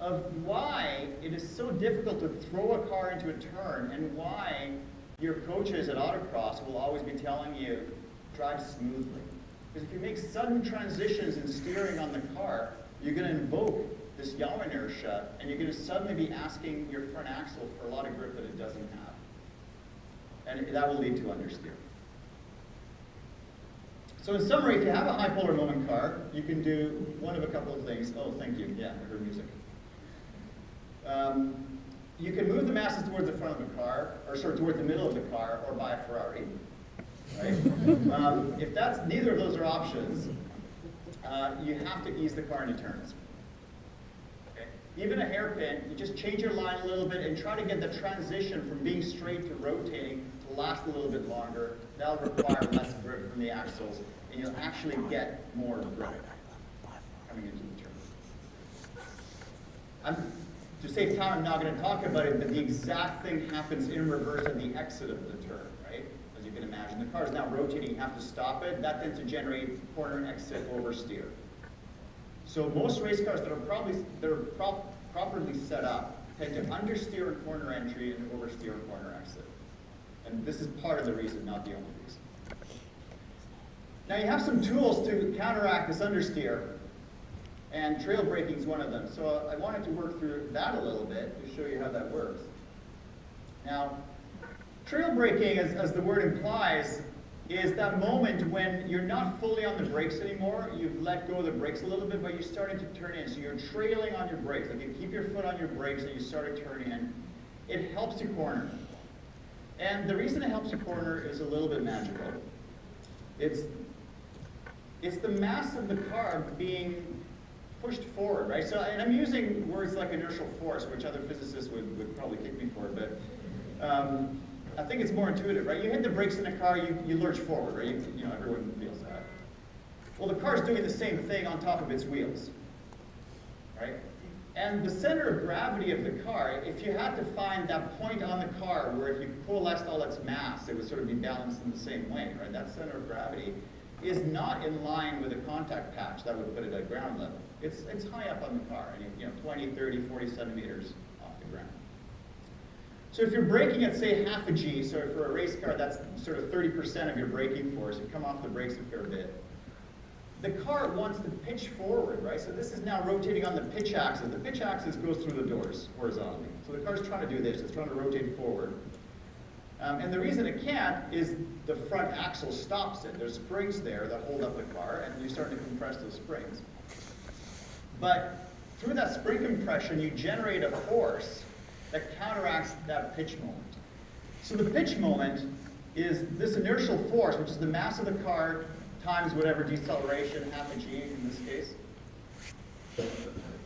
of why it is so difficult to throw a car into a turn and why your coaches at autocross will always be telling you, drive smoothly. Because if you make sudden transitions in steering on the car, you're going to invoke this yaw inertia, and you're going to suddenly be asking your front axle for a lot of grip that it doesn't have. And that will lead to understeer. So in summary, if you have a high polar moment car, you can do one of a couple of things. Oh, thank you. Yeah, I heard music. You can move the masses towards the front of the car, or sort of towards the middle of the car, or buy a Ferrari. Right? If that's neither of those are options, you have to ease the car into turns. Okay? Even a hairpin, you just change your line a little bit and try to get the transition from being straight to rotating to last a little bit longer. That'll require less grip from the axles, and you'll actually get more grip coming into the turn. To save time, I'm not going to talk about it, but the exact thing happens in reverse at the exit of the turn, right? As you can imagine, the car is now rotating, you have to stop it. That tends to generate corner exit oversteer. So most race cars that are properly set up tend to understeer a corner entry and oversteer a corner exit. And this is part of the reason, not the only reason. Now you have some tools to counteract this understeer, and trail braking is one of them. So I wanted to work through that a little bit to show you how that works. Now, trail braking, as the word implies, is that moment when you're not fully on the brakes anymore. You've let go of the brakes a little bit, but you're starting to turn in. So you're trailing on your brakes. Like you keep your foot on your brakes and you start to turn in. It helps you corner. And the reason it helps you corner is a little bit magical. It's the mass of the car being pushed forward, right? So, and I'm using words like inertial force, which other physicists would probably kick me for, but I think it's more intuitive, right? You hit the brakes in a car, you lurch forward, right? You know, everyone feels that. Well, the car's doing the same thing on top of its wheels, right? And the center of gravity of the car, if you had to find that point on the car where if you coalesced all its mass, it would sort of be balanced in the same way, right? That center of gravity is not in line with a contact patch that would put it at ground level. It's high up on the car, you know, 20, 30, 40 centimeters off the ground. So if you're braking at, say, half a G, so for a race car, that's sort of 30% of your braking force. You come off the brakes a fair bit. The car wants to pitch forward, right? So this is now rotating on the pitch axis. The pitch axis goes through the doors horizontally. So the car's trying to do this. It's trying to rotate forward. And the reason it can't is the front axle stops it. There's springs there that hold up the car, and you're starting to compress those springs. But through that spring compression, you generate a force that counteracts that pitch moment. So the pitch moment is this inertial force, which is the mass of the car times whatever deceleration, half a G in this case.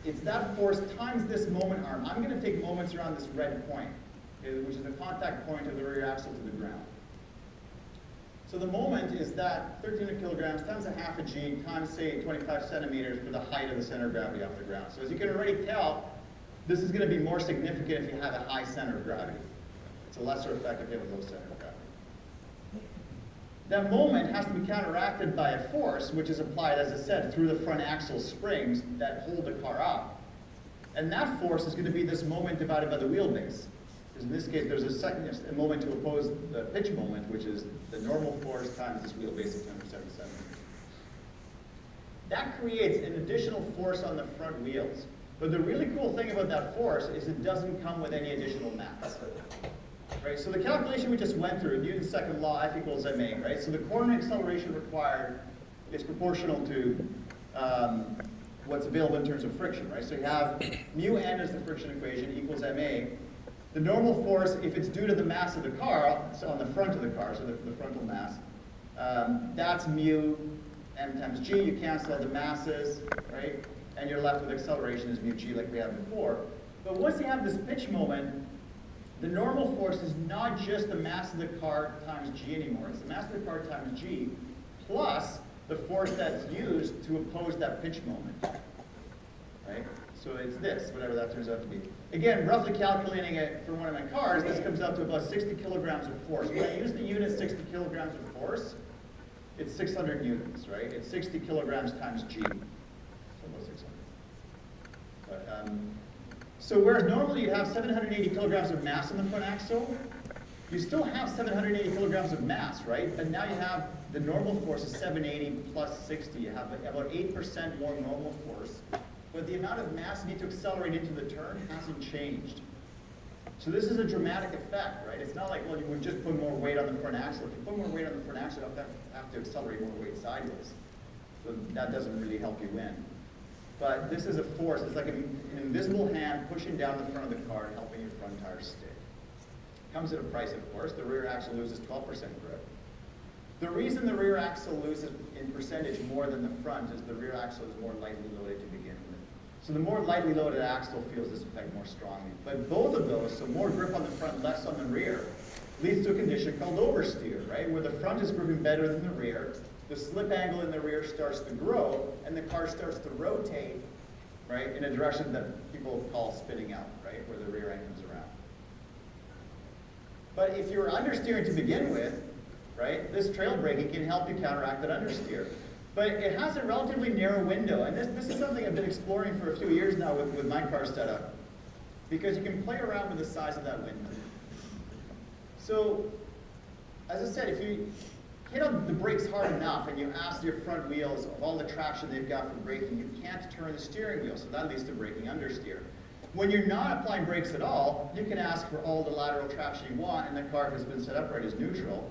It's that force times this moment arm. I'm going to take moments around this red point, which is the contact point of the rear axle to the ground. So the moment is that 1,300 kilograms times a half a G times, say, 25 centimeters for the height of the center of gravity off the ground. So as you can already tell, this is going to be more significant if you have a high center of gravity. It's a lesser effect if you have a low center of gravity. That moment has to be counteracted by a force, which is applied, as I said, through the front axle springs that hold the car up. And that force is going to be this moment divided by the wheelbase. Because in this case, there's a moment to oppose the pitch moment, which is the normal force times this wheelbase of 10 centimeters. That creates an additional force on the front wheels. But the really cool thing about that force is it doesn't come with any additional mass. Right? So the calculation we just went through, Newton's second law, F equals ma, right? So the corner acceleration required is proportional to what's available in terms of friction, right? So you have mu n as the friction equation equals ma. The normal force, if it's due to the mass of the car, so on the front of the car, so the frontal mass, that's mu m times g. You cancel out the masses, right? And you're left with acceleration as mu g like we had before. But once you have this pitch moment, the normal force is not just the mass of the car times g anymore. It's the mass of the car times g plus the force that's used to oppose that pitch moment. right? So it's this, whatever that turns out to be. Again, roughly calculating it for one of my cars, this comes out to about 60 kilograms of force. When I use the unit 60 kilograms of force, it's 600 newtons, right? It's 60 kilograms times G, so about 600. But, so whereas normally you have 780 kilograms of mass on the front axle, you still have 780 kilograms of mass, right? But now you have the normal force is 780 plus 60. You have about 8% more normal force. But the amount of mass you need to accelerate into the turn hasn't changed. So this is a dramatic effect, right? It's not like, well, you would just put more weight on the front axle. If you put more weight on the front axle, you have to accelerate more weight sideways. So that doesn't really help you win. But this is a force. It's like an invisible hand pushing down the front of the car and helping your front tires stick. Comes at a price, of course. The rear axle loses 12% grip. The reason the rear axle loses in percentage more than the front is the rear axle is more lightly loaded to begin with. So the more lightly loaded axle feels this effect more strongly. But both of those, so more grip on the front, less on the rear, leads to a condition called oversteer, right? Where the front is gripping better than the rear, the slip angle in the rear starts to grow, and the car starts to rotate, right, in a direction that people call spinning out, right, where the rear end comes around. But if you were understeering to begin with, right, this trail braking can help you counteract that understeer. But it has a relatively narrow window, and this is something I've been exploring for a few years now with my car setup, because you can play around with the size of that window. So, as I said, if you hit on the brakes hard enough and you ask your front wheels of all the traction they've got from braking, you can't turn the steering wheel, so that leads to braking understeer. When you're not applying brakes at all, you can ask for all the lateral traction you want, and the car, if it's been set up right, is neutral.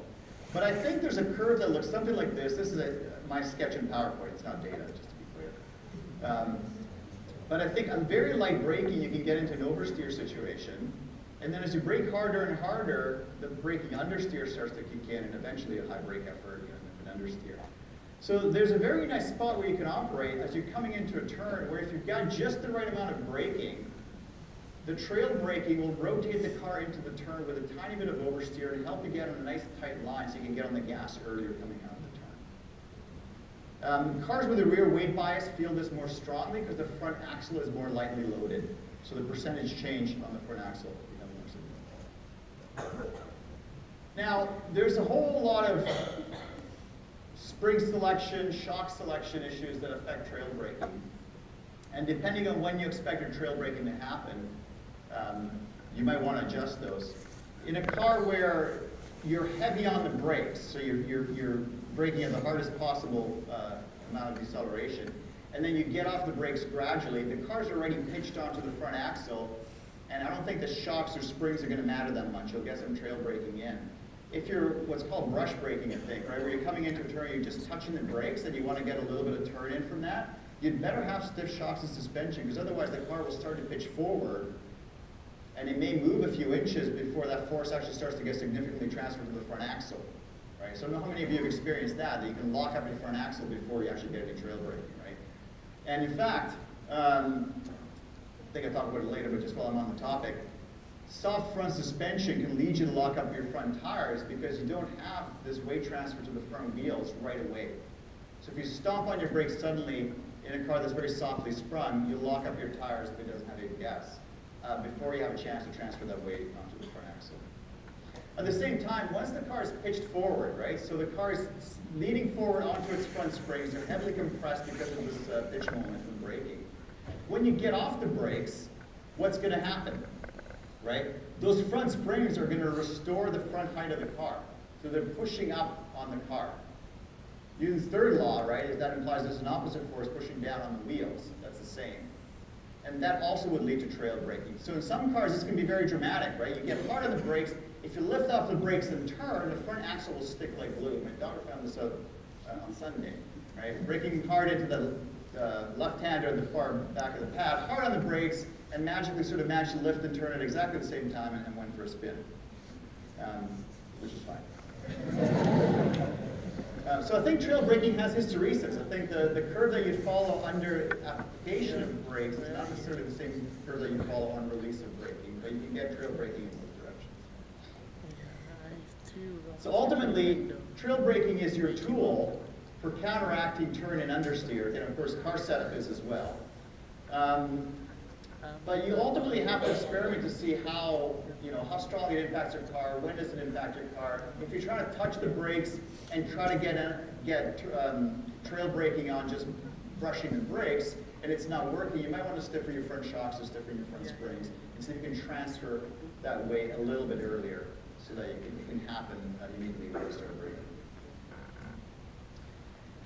But I think there's a curve that looks something like this. This is my sketch in PowerPoint. It's not data, just to be clear. But I think on very light braking, you can get into an oversteer situation. And then as you brake harder and harder, the braking understeer starts to kick in, and eventually a high brake effort and an understeer. So there's a very nice spot where you can operate as you're coming into a turn, where if you've got just the right amount of braking, the trail braking will rotate the car into the turn with a tiny bit of oversteer and help you get on a nice tight line so you can get on the gas earlier coming out of the turn. Cars with a rear weight bias feel this more strongly because the front axle is more lightly loaded. So the percentage change on the front axle becomes more significant. Now, there's a whole lot of spring selection, shock selection issues that affect trail braking. And depending on when you expect your trail braking to happen, you might want to adjust those. In a car where you're heavy on the brakes, so you're braking at the hardest possible amount of deceleration, and then you get off the brakes gradually, the car's already pitched onto the front axle, and I don't think the shocks or springs are going to matter that much. You'll get some trail braking in. If you're what's called brush braking, I think, right, where you're coming into a turn, you're just touching the brakes, and you want to get a little bit of turn in from that, you'd better have stiff shocks and suspension, because otherwise the car will start to pitch forward, and it may move a few inches before that force actually starts to get significantly transferred to the front axle, right? So I don't know how many of you have experienced that you can lock up your front axle before you actually get any trail braking, right? And in fact, I think I'll talk about it later, but just while I'm on the topic, soft front suspension can lead you to lock up your front tires because you don't have this weight transfer to the front wheels right away. So if you stomp on your brakes suddenly in a car that's very softly sprung, you'll lock up your tires if it doesn't have ABS before you have a chance to transfer that weight onto the front axle. At the same time, once the car is pitched forward, right, so the car is leaning forward onto its front springs, they're heavily compressed because of this pitch moment from braking. When you get off the brakes, what's going to happen, right? Those front springs are going to restore the front height of the car. So they're pushing up on the car. Newton's third law, right, is that implies there's an opposite force pushing down on the wheels. That's the same. And that also would lead to trail braking. So in some cars, this can be very dramatic, right? You get hard on the brakes. If you lift off the brakes and turn, the front axle will stick like glue. My daughter found this out on Sunday, right? Braking hard into the left-hander at the far back of the pad, hard on the brakes, and magically sort of managed to lift and turn at exactly the same time and went for a spin, which is fine. So I think trail braking has hysteresis. I think the curve that you'd follow under application of brakes is not necessarily the same curve that you follow on release of braking, but you can get trail braking in both directions. So ultimately, trail braking is your tool for counteracting turn and understeer, and of course car setup is as well. But you ultimately have to experiment to see how, how strongly it impacts your car, when does it impact your car. If you're trying to touch the brakes and try to get trail braking on just brushing the brakes, and it's not working, you might want to stiffer your front shocks or stiffer your front springs, and so you can transfer that weight a little bit earlier so that it can happen immediately when you start braking.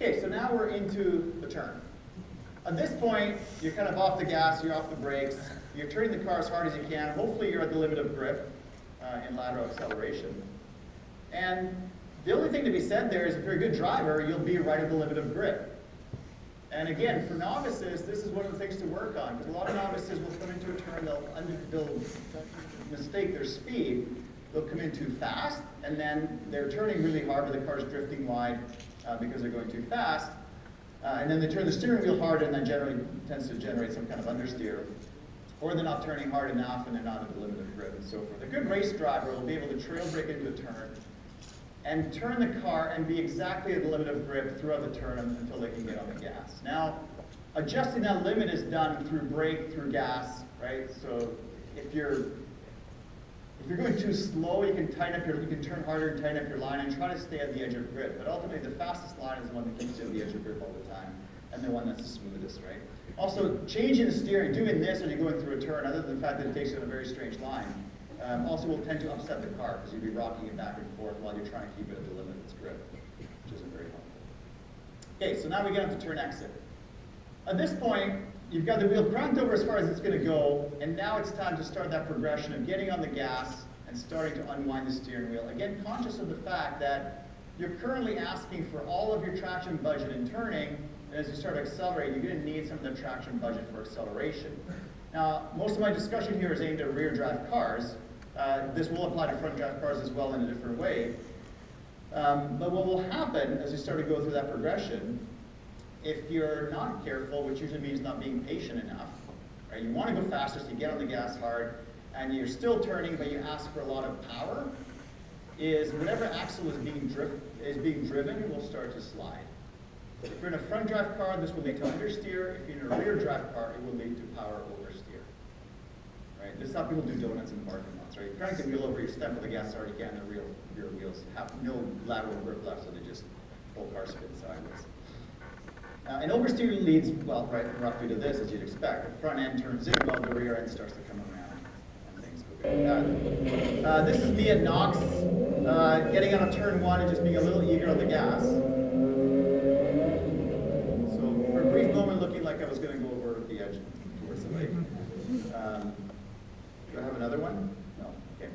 Okay, so now we're into the turn. At this point, you're kind of off the gas, you're off the brakes, you're turning the car as hard as you can. Hopefully you're at the limit of grip in lateral acceleration. And the only thing to be said there is if you're a good driver, you'll be right at the limit of grip. And again, for novices, this is one of the things to work on, because a lot of novices will come into a turn, they'll mistake their speed. They'll come in too fast, and then they're turning really hard, but the car's drifting wide because they're going too fast. And then they turn the steering wheel hard, and that generally tends to generate some kind of understeer. Or they're not turning hard enough, and they're not at the limit of grip, and so forth. A good race driver will be able to trail brake into a turn, and turn the car and be exactly at the limit of grip throughout the turn until they can get on the gas. Now, adjusting that limit is done through brake, through gas, right? So if you're going too slow, you can turn harder and tighten up your line and try to stay at the edge of grip. But ultimately, the fastest line is the one that keeps you at the edge of grip all the time, and the one that's the smoothest, right? Also, changing the steering, doing this when you're going through a turn, other than the fact that it takes you on a very strange line, also will tend to upset the car because you'll be rocking it back and forth while you're trying to keep it at the limit of its grip, which isn't very helpful. Okay, so now we get onto turn exit. At this point, you've got the wheel cranked over as far as it's going to go, and now it's time to start that progression of getting on the gas and starting to unwind the steering wheel. Again, conscious of the fact that you're currently asking for all of your traction budget in turning, and as you start accelerating, you're going to need some of the traction budget for acceleration. Now, most of my discussion here is aimed at rear drive cars. This will apply to front drive cars as well in a different way. But what will happen as you start to go through that progression, if you're not careful, which usually means not being patient enough, right? You want to go faster, so you get on the gas hard, and you're still turning, but you ask for a lot of power, is whatever axle is being driven, it will start to slide. If you're in a front drive car, this will lead to understeer. If you're in a rear drive car, it will lead to power oversteer. Right? This is how people do donuts in parking lots, right? You crank the wheel over, you step with the gas hard you can, the rear wheels have no lateral grip left, so they just whole car spin sideways. And oversteer leads, well, right roughly to this, as you'd expect. The front end turns in while the rear end starts to come around, and things go very bad. This is me at Knox, getting on a turn one and just being a little eager on the gas. So for a brief moment, looking like I was going to go over the edge towards the lake. Do I have another one? No. Okay.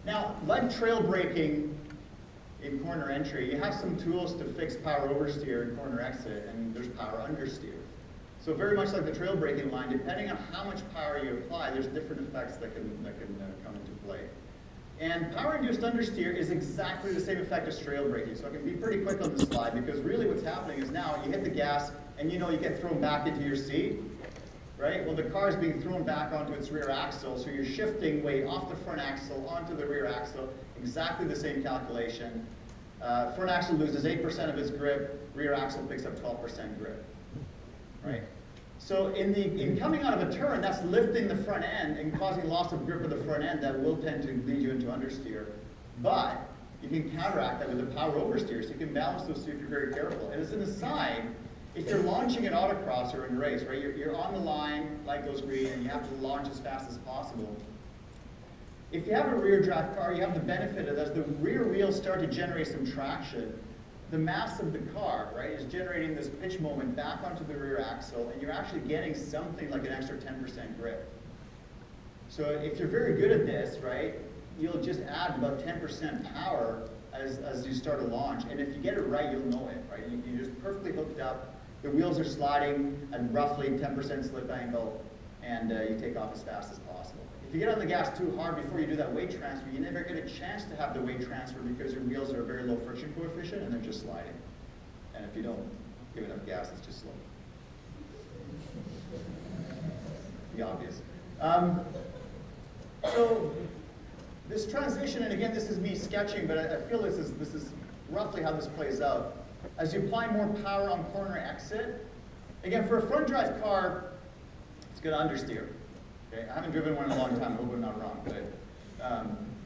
Now, like trail braking in corner entry, you have some tools to fix power oversteer in corner exit, and there's power understeer. So very much like the trail braking line, depending on how much power you apply, there's different effects that can come into play. And power-induced understeer is exactly the same effect as trail braking. So I can be pretty quick on this slide, because really what's happening is now you hit the gas, and you get thrown back into your seat, right? Well, the car is being thrown back onto its rear axle, so you're shifting weight off the front axle onto the rear axle, exactly the same calculation. Front axle loses 8% of its grip, rear axle picks up 12% grip, right? So in coming out of a turn, that's lifting the front end and causing loss of grip of the front end that will tend to lead you into understeer. But you can counteract that with a power oversteer, so you can balance those two if you're very careful. And as an aside, if you're launching an autocross or in a race, right, you're on the line, light goes green, and you have to launch as fast as possible. If you have a rear drive car, you have the benefit of, as the rear wheels start to generate some traction, the mass of the car, right, is generating this pitch moment back onto the rear axle, and you're actually getting something like an extra 10% grip. So if you're very good at this, right, you'll just add about 10% power as you start a launch, and if you get it right, you'll know it, right? You're just perfectly hooked up, the wheels are sliding at roughly 10% slip angle, and you take off as fast as possible. If you get on the gas too hard before you do that weight transfer, you never get a chance to have the weight transfer because your wheels are a very low friction coefficient and they're just sliding. And if you don't give enough gas, it's just slow. The obvious. So this transition, and again, this is me sketching, but I feel this is roughly how this plays out. As you apply more power on corner exit, Again, for a front drive car, it's going to understeer. Okay? I haven't driven one in a long time, I hope I'm not wrong, but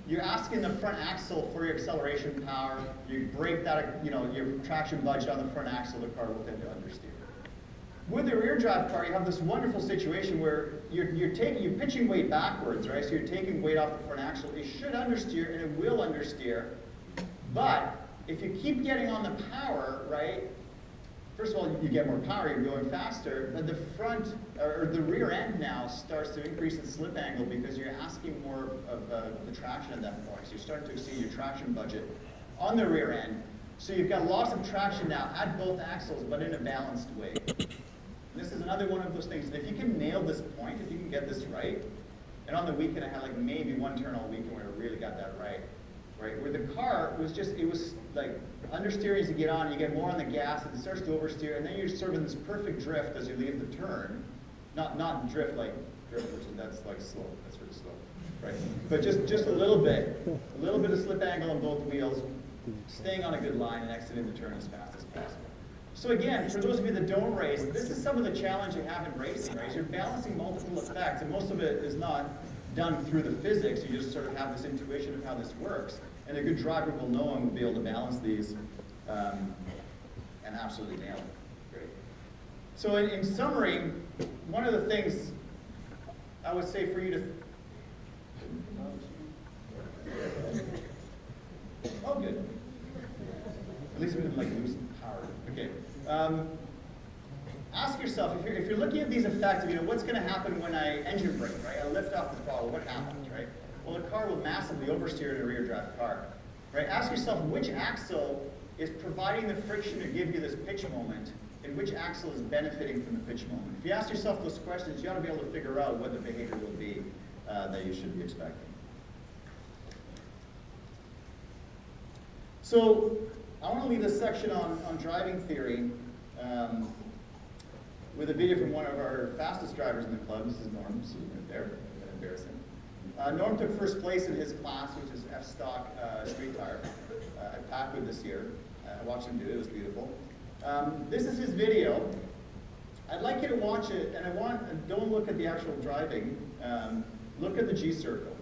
you're asking the front axle for your acceleration power. You break that, your traction budget on the front axle, the car will tend to understeer. With the rear drive car, you have this wonderful situation where you're pitching weight backwards, right? So you're taking weight off the front axle. It should understeer, and it will understeer. But if you keep getting on the power, right? First of all, you get more power, you're going faster, but the front, or the rear end now starts to increase its slip angle because you're asking more of the traction at that point. So you're starting to exceed your traction budget on the rear end. So you've got lots of traction now at both axles, but in a balanced way. This is another one of those things. If you can nail this point, if you can get this right, and on the weekend I had like maybe one turn all weekend where I really got that right? Where the car was just, it was like understeering as you get on, you get more on the gas, and it starts to oversteer, and then you're sort of in this perfect drift as you leave the turn. Not drift like drift, which that's like slow, that's really slow, right? But just a little bit of slip angle on both wheels, staying on a good line and exiting the turn as fast as possible. So again, for those of you that don't race, this is some of the challenge you have in racing, right? You're balancing multiple effects, and most of it is not done through the physics. You just sort of have this intuition of how this works. And a good driver will know and will be able to balance these and absolutely nail it. Great. So in summary, one of the things I would say for you to... Oh, good. At least we didn't like lose power. Okay. Ask yourself, if you're looking at these effects, what's going to happen when I engine brake, right? I lift off the throttle, what happens, right? Well, the car will massively oversteer in a rear drive car, right? Ask yourself which axle is providing the friction to give you this pitch moment, and which axle is benefiting from the pitch moment. If you ask yourself those questions, you ought to be able to figure out what the behavior will be that you should be expecting. So I want to leave this section on driving theory with a video from one of our fastest drivers in the club. This is Norm, sitting right there. Embarrassing. Norm took first place in his class, which is F-Stock Street Tire, at Packwood this year. I watched him do it. It was beautiful. This is his video. I'd like you to watch it, and don't look at the actual driving. Look at the G-circle.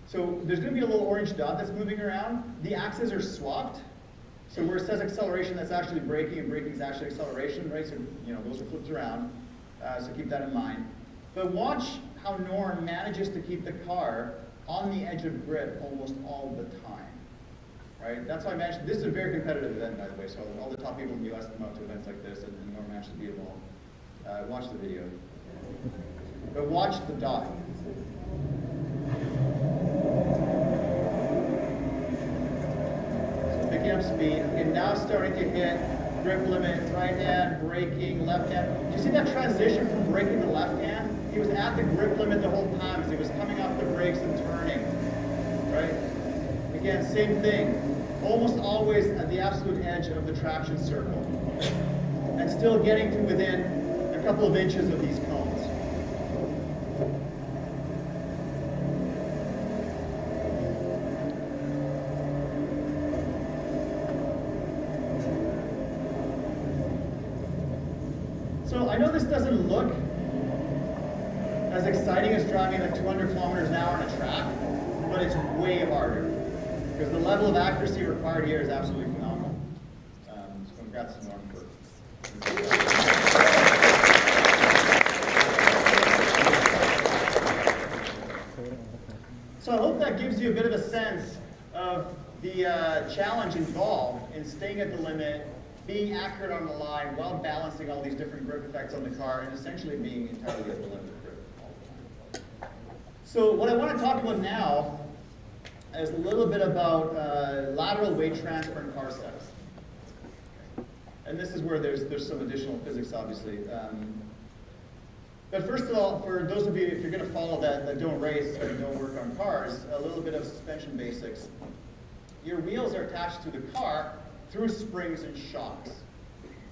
So there's going to be a little orange dot that's moving around. The axes are swapped. So where it says acceleration, that's actually braking, and braking is actually acceleration, right? So those are flipped around. So keep that in mind. But watch how Norm manages to keep the car on the edge of grip almost all the time, right? That's why I mentioned this is a very competitive event, by the way. So all the top people in the U.S. come out to events like this, and Norm manages to beat them all. Watch the video. But watch the dot. Picking up speed, and now starting to hit grip limit, right hand, braking, left hand. Do you see that transition from braking to left hand? He was at the grip limit the whole time as he was coming off the brakes and turning, right? Again, same thing. Almost always at the absolute edge of the traction circle. And still getting to within a couple of inches of these cones. So I know this doesn't look as exciting as driving at 200 kilometers an hour on a track, but it's way harder because the level of accuracy required here is absolutely phenomenal. So congrats to Norm for. So I hope that gives you a bit of a sense of the challenge involved in staying at the limit, being accurate on the line while balancing all these different grip effects on the car, and essentially being entirely at the limit of grip all the time. So what I want to talk about now is a little bit about lateral weight transfer in car setups. And this is where there's some additional physics, obviously. But first of all, for those of you, if you're going to follow that don't race or don't work on cars, a little bit of suspension basics. Your wheels are attached to the car through springs and shocks.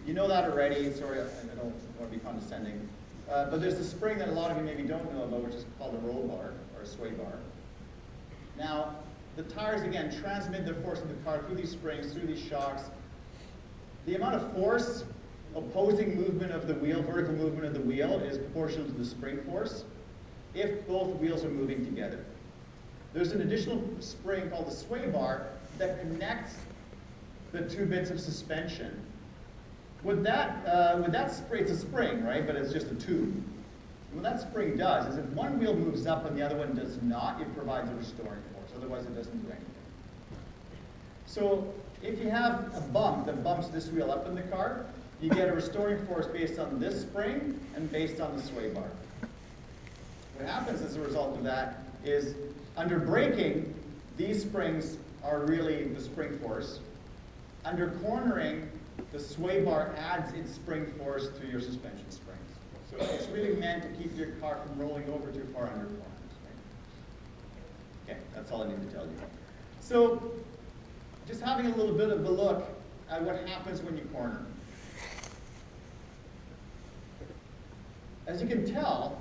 You know that already. Sorry, I don't want to be condescending. But there's a spring that a lot of you maybe don't know about, which is called a roll bar or a sway bar. Now, the tires, again, transmit the force of the car through these springs, through these shocks. The amount of force opposing movement of the wheel, vertical movement of the wheel, is proportional to the spring force if both wheels are moving together. There's an additional spring called the sway bar that connects the two bits of suspension. With that spring, it's a spring, right? But it's just a tube. What that spring does is if one wheel moves up and the other one does not, it provides a restoring force. Otherwise, it doesn't do anything. So if you have a bump that bumps this wheel up in the car, you get a restoring force based on this spring and based on the sway bar. What happens as a result of that is under braking, these springs are really the spring force. Under cornering, the sway bar adds its spring force to your suspension springs. So it's really meant to keep your car from rolling over too far under corners. Right? Okay, that's all I need to tell you. So just having a little bit of a look at what happens when you corner. As you can tell,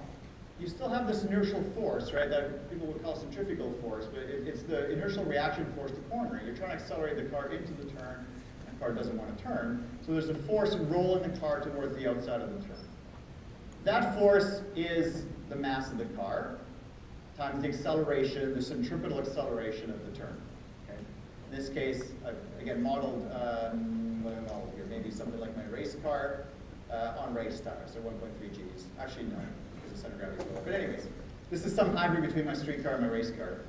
you still have this inertial force, right, that people would call centrifugal force, but it's the inertial reaction force to cornering. You're trying to accelerate the car into the turn, and the car doesn't want to turn, so there's a force rolling the car towards the outside of the turn. That force is the mass of the car times the acceleration, the centripetal acceleration of the turn. Okay? In this case, I've, again, modeled, here, maybe something like my race car on race tires, so 1.3 Gs. Actually, no, because the center of gravity is lower. But anyways, this is some hybrid between my street car and my race car.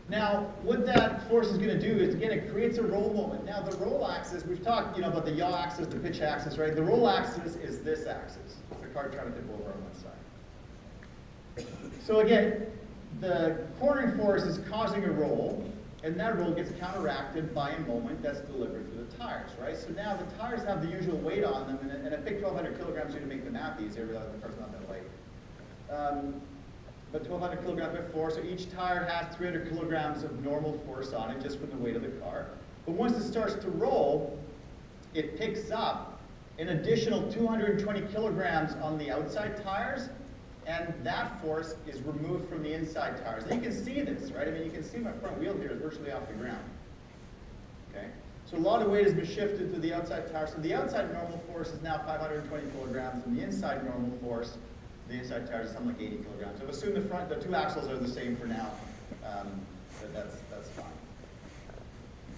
Now, what that force is going to do is, again, it creates a roll moment. Now, the roll axis, we've talked, about the yaw axis, the pitch axis, right? The roll axis is this axis. The car trying to tip over on one side. So again, the cornering force is causing a roll, and that roll gets counteracted by a moment that's delivered to the tires, right? So now the tires have the usual weight on them, and I picked 1,200 kilograms here to make the math easier, realize the car's not that light. But 1,200 kilograms by 4, so each tire has 300 kilograms of normal force on it just from the weight of the car. But once it starts to roll, it picks up an additional 220 kilograms on the outside tires, and that force is removed from the inside tires. And you can see this, right? I mean, you can see my front wheel here is virtually off the ground. Okay? So a lot of weight has been shifted to the outside tires. So the outside normal force is now 520 kilograms, and the inside normal force, the inside tires is something like 80 kilograms. So assume the two axles are the same for now, but that's fine.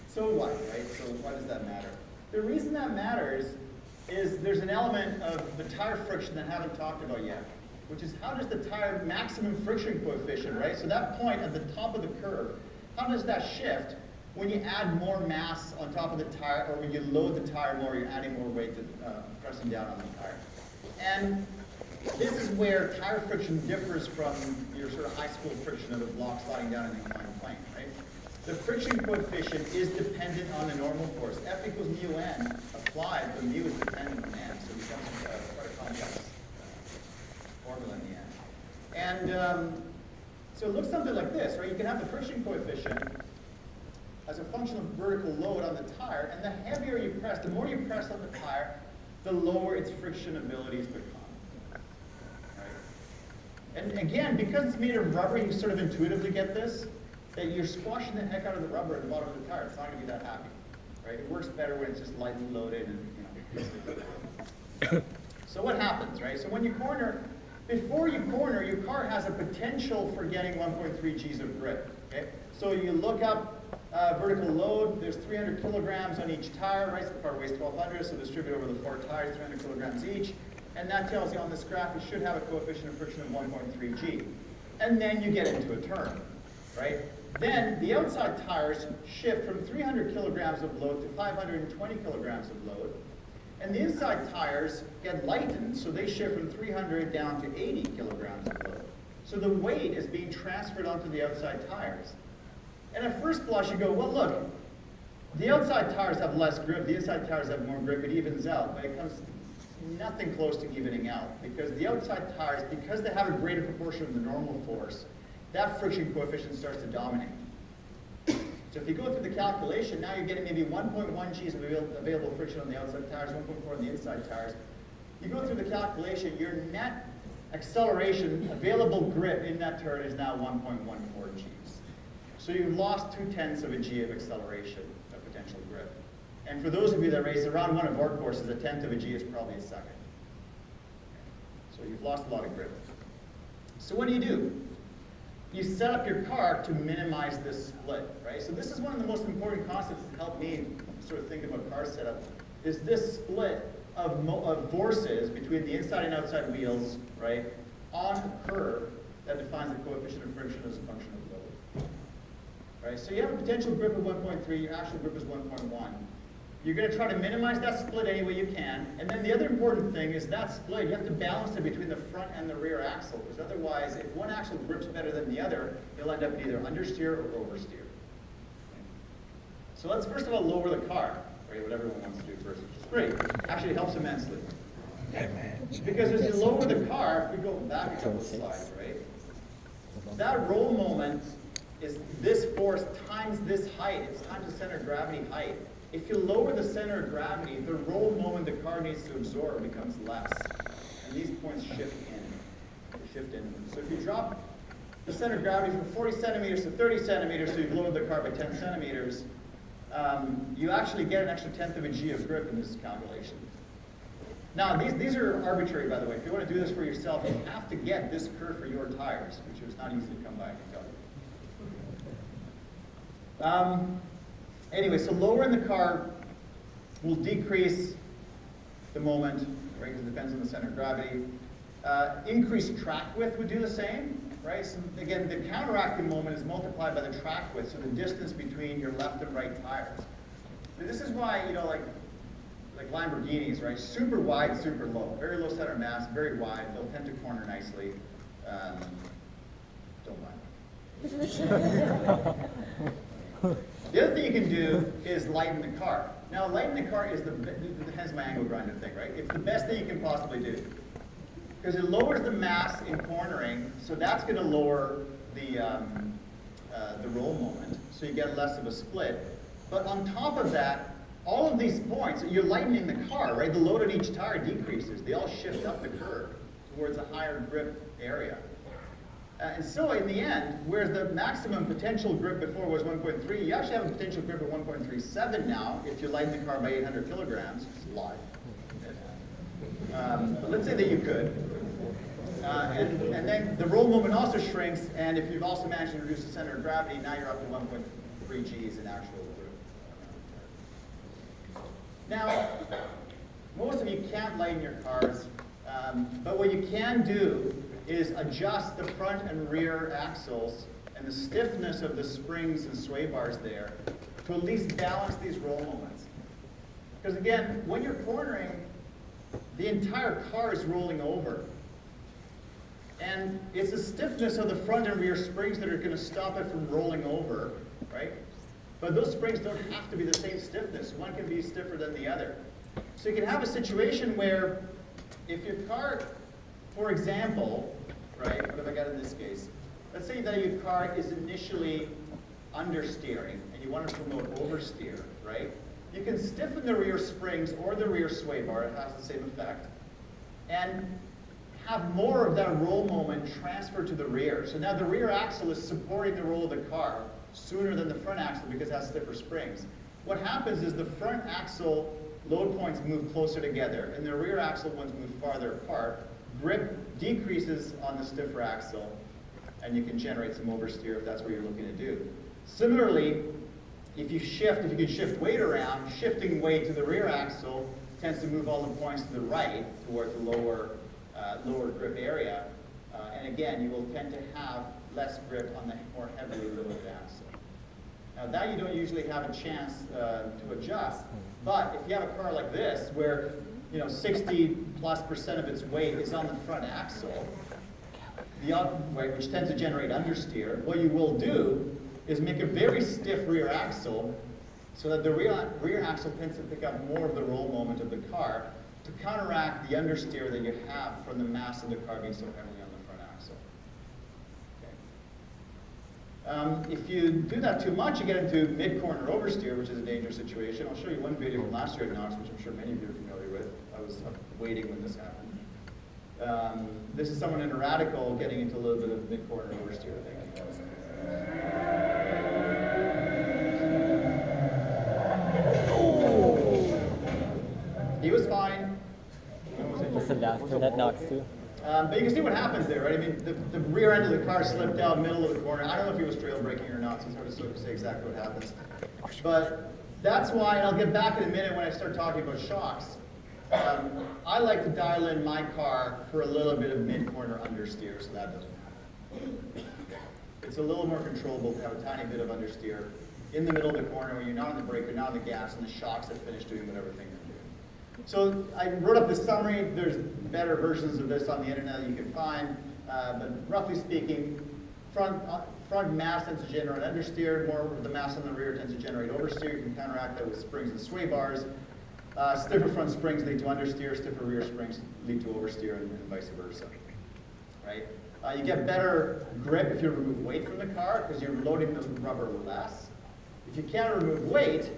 So what, right? So why does that matter? The reason that matters is there's an element of the tire friction that I haven't talked about yet, which is how does the tire maximum friction coefficient, right? So that point at the top of the curve, how does that shift when you add more mass on top of the tire, or when you load the tire more, you're adding more weight to pressing down on the tire. And this is where tire friction differs from your sort of high school friction of a block sliding down an inclined plane, right? The friction coefficient is dependent on the normal force. F equals mu n applied, but mu is dependent on n, so it becomes quite a complex formula in the end. And so it looks something like this, right? You can have the friction coefficient as a function of vertical load on the tire, and the heavier you press, the more you press on the tire, the lower its friction abilities become. And again, because it's made of rubber, you sort of intuitively get this, that you're squashing the heck out of the rubber at the bottom of the tire. It's not going to be that happy, right? It works better when it's just lightly loaded and, So what happens, right? So when you corner, before you corner, your car has a potential for getting 1.3 Gs of grip, okay? So you look up vertical load, there's 300 kilograms on each tire, right? So the car weighs 1,200, so distribute over the 4 tires, 300 kilograms each. And that tells you on this graph, it should have a coefficient of friction of 1.3 G. And then you get into a turn, right? Then the outside tires shift from 300 kilograms of load to 520 kilograms of load. And the inside tires get lightened, so they shift from 300 down to 80 kilograms of load. So the weight is being transferred onto the outside tires. And at first blush, you go, well, look, the outside tires have less grip, the inside tires have more grip, it evens out, but it comes nothing close to evening out, because the outside tires, because they have a greater proportion of the normal force, that friction coefficient starts to dominate. So if you go through the calculation, now you're getting maybe 1.1 G's of available friction on the outside tires, 1.4 on the inside tires. You go through the calculation, your net acceleration, available grip in that turn is now 1.14 G's. So you've lost 0.2 of a G of acceleration, of potential grip. And for those of you that race around one of our courses, a tenth of a G is probably a second. So you've lost a lot of grip. So what do? You set up your car to minimize this split, right? So this is one of the most important concepts that helped me sort of think about car setup, is this split of forces between the inside and outside wheels, right, on a curve that defines the coefficient of friction as a function of load. Right? So you have a potential grip of 1.3, your actual grip is 1.1. You're going to try to minimize that split any way you can. And then the other important thing is that split, you have to balance it between the front and the rear axle, because otherwise, if one axle grips better than the other, you'll end up either understeer or oversteer. So let's first of all lower the car, right? What everyone wants to do first, which is great. Actually, it helps immensely. Because as you lower the car, if we go back a couple of slides, right? That roll moment is this force times this height. It's times the center of gravity height. If you lower the center of gravity, the roll moment the car needs to absorb becomes less. And these points shift in. They shift in. So if you drop the center of gravity from 40 centimeters to 30 centimeters, so you've lowered the car by 10 centimeters, you actually get an extra tenth of a G of grip in this calculation. Now, these are arbitrary, by the way. If you want to do this for yourself, you have to get this curve for your tires, which is not easy to come by, I can tell you. Anyway, so lowering the car will decrease the moment, right, because it depends on the center of gravity. Increased track width would do the same, right? So again, the counteracting moment is multiplied by the track width, so the distance between your left and right tires. And this is why, you know, like Lamborghinis, right? Super wide, super low. Very low center of mass, very wide. They'll tend to corner nicely. Don't mind. The other thing you can do is lighten the car. Now, lighten the car is hence my angle grinder thing, right? It's the best thing you can possibly do. Because it lowers the mass in cornering, so that's going to lower the roll moment, so you get less of a split. But on top of that, all of these points, you're lightening the car, right? The load on each tire decreases. They all shift up the curve towards a higher grip area. And so in the end, whereas the maximum potential grip before was 1.3, you actually have a potential grip of 1.37 now if you lighten the car by 800 kilograms. It's a lot. But let's say that you could. And then the roll moment also shrinks, and if you've also managed to reduce the center of gravity, now you're up to 1.3 Gs in actual grip. Now, most of you can't lighten your cars, but what you can do is adjust the front and rear axles and the stiffness of the springs and sway bars there to at least balance these roll moments. Because again, when you're cornering, the entire car is rolling over. And it's the stiffness of the front and rear springs that are going to stop it from rolling over, right? But those springs don't have to be the same stiffness. One can be stiffer than the other. So you can have a situation where if your car, for example, right, what have I got in this case? Let's say that your car is initially understeering and you want to promote oversteer, right? You can stiffen the rear springs or the rear sway bar, it has the same effect, and have more of that roll moment transfer to the rear. So now the rear axle is supporting the roll of the car sooner than the front axle because it has stiffer springs. What happens is the front axle load points move closer together and the rear axle ones move farther apart. Grip decreases on the stiffer axle and you can generate some oversteer if that's what you're looking to do. Similarly, if you can shift weight around, shifting weight to the rear axle tends to move all the points to the right towards the lower grip area. And again, you will tend to have less grip on the more heavily loaded axle. Now that you don't usually have a chance to adjust, but if you have a car like this where 60+% of its weight is on the front axle, which tends to generate understeer, what you will do is make a very stiff rear axle so that the rear axle tends to pick up more of the roll moment of the car to counteract the understeer that you have from the mass of the car being so heavily on the front axle. Okay. If you do that too much, you get into mid-corner oversteer, which is a dangerous situation. I'll show you one video from last year at Knox, which I'm sure many of you are familiar with. I was waiting when this happened. This is someone in a radical getting into a little bit of mid-corner oversteer, I think. Oh. He was fine. Just the after that knocks too. But you can see what happens there, right? I mean, the rear end of the car slipped out, middle of the corner. I don't know if he was trail braking or not, so it's hard to sort of say exactly what happens. But that's why, and I'll get back in a minute when I start talking about shocks. I like to dial in my car for a little bit of mid-corner understeer, so that doesn't happen. It's a little more controllable to have a tiny bit of understeer in the middle of the corner when you're not on the brake, you're not on the gas, and the shocks have finished doing whatever thing they're doing. So I wrote up this summary. There's better versions of this on the internet that you can find, but roughly speaking, front mass tends to generate understeer, more of the mass on the rear tends to generate oversteer. You can counteract that with springs and sway bars. Stiffer front springs lead to understeer, stiffer rear springs lead to oversteer, and vice versa. Right? You get better grip if you remove weight from the car because you're loading the rubber less. If you can't remove weight,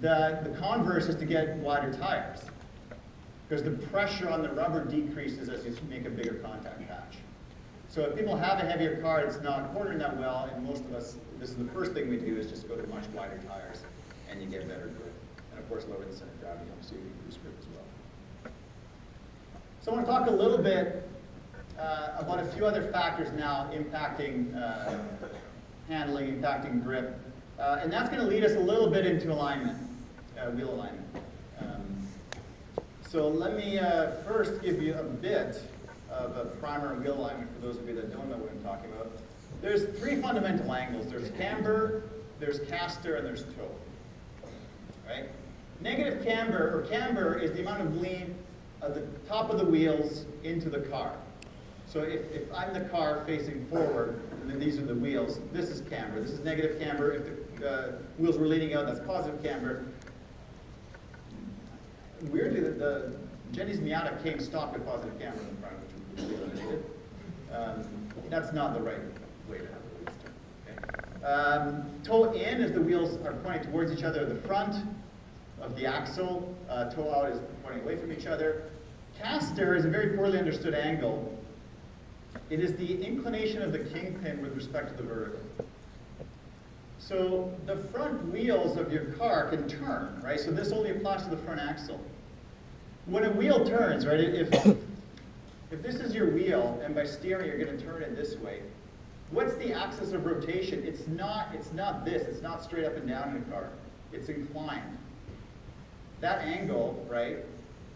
the converse is to get wider tires because the pressure on the rubber decreases as you make a bigger contact patch. So if people have a heavier car that's not cornering that well, and most of us, this is the first thing we do is just go to much wider tires, and you get better grip. And of course, lower the center of gravity helps you reduce grip as well. So I want to talk a little bit about a few other factors now impacting handling, impacting grip. And that's going to lead us a little bit into alignment, wheel alignment. So let me first give you a bit of a primer wheel alignment for those of you that don't know what I'm talking about. There's three fundamental angles. There's camber, there's caster, and there's toe. Right? Negative camber, or camber, is the amount of lean of the top of the wheels into the car. So if I'm the car facing forward, and then these are the wheels, this is camber. This is negative camber. If the wheels were leaning out, that's positive camber. Weirdly, the Jenny's Miata came stock with positive camber in the front, which was eliminated. That's not the right way to have the wheels turn. Okay. Toe in is the wheels are pointing towards each other at the front of the axle. Toe out is pointing away from each other. Caster is a very poorly understood angle. It is the inclination of the kingpin with respect to the vertical. So the front wheels of your car can turn, right? So this only applies to the front axle. When a wheel turns, right, if this is your wheel, and by steering you're going to turn it this way, what's the axis of rotation? It's not this. It's not straight up and down in a car. It's inclined. That angle, right,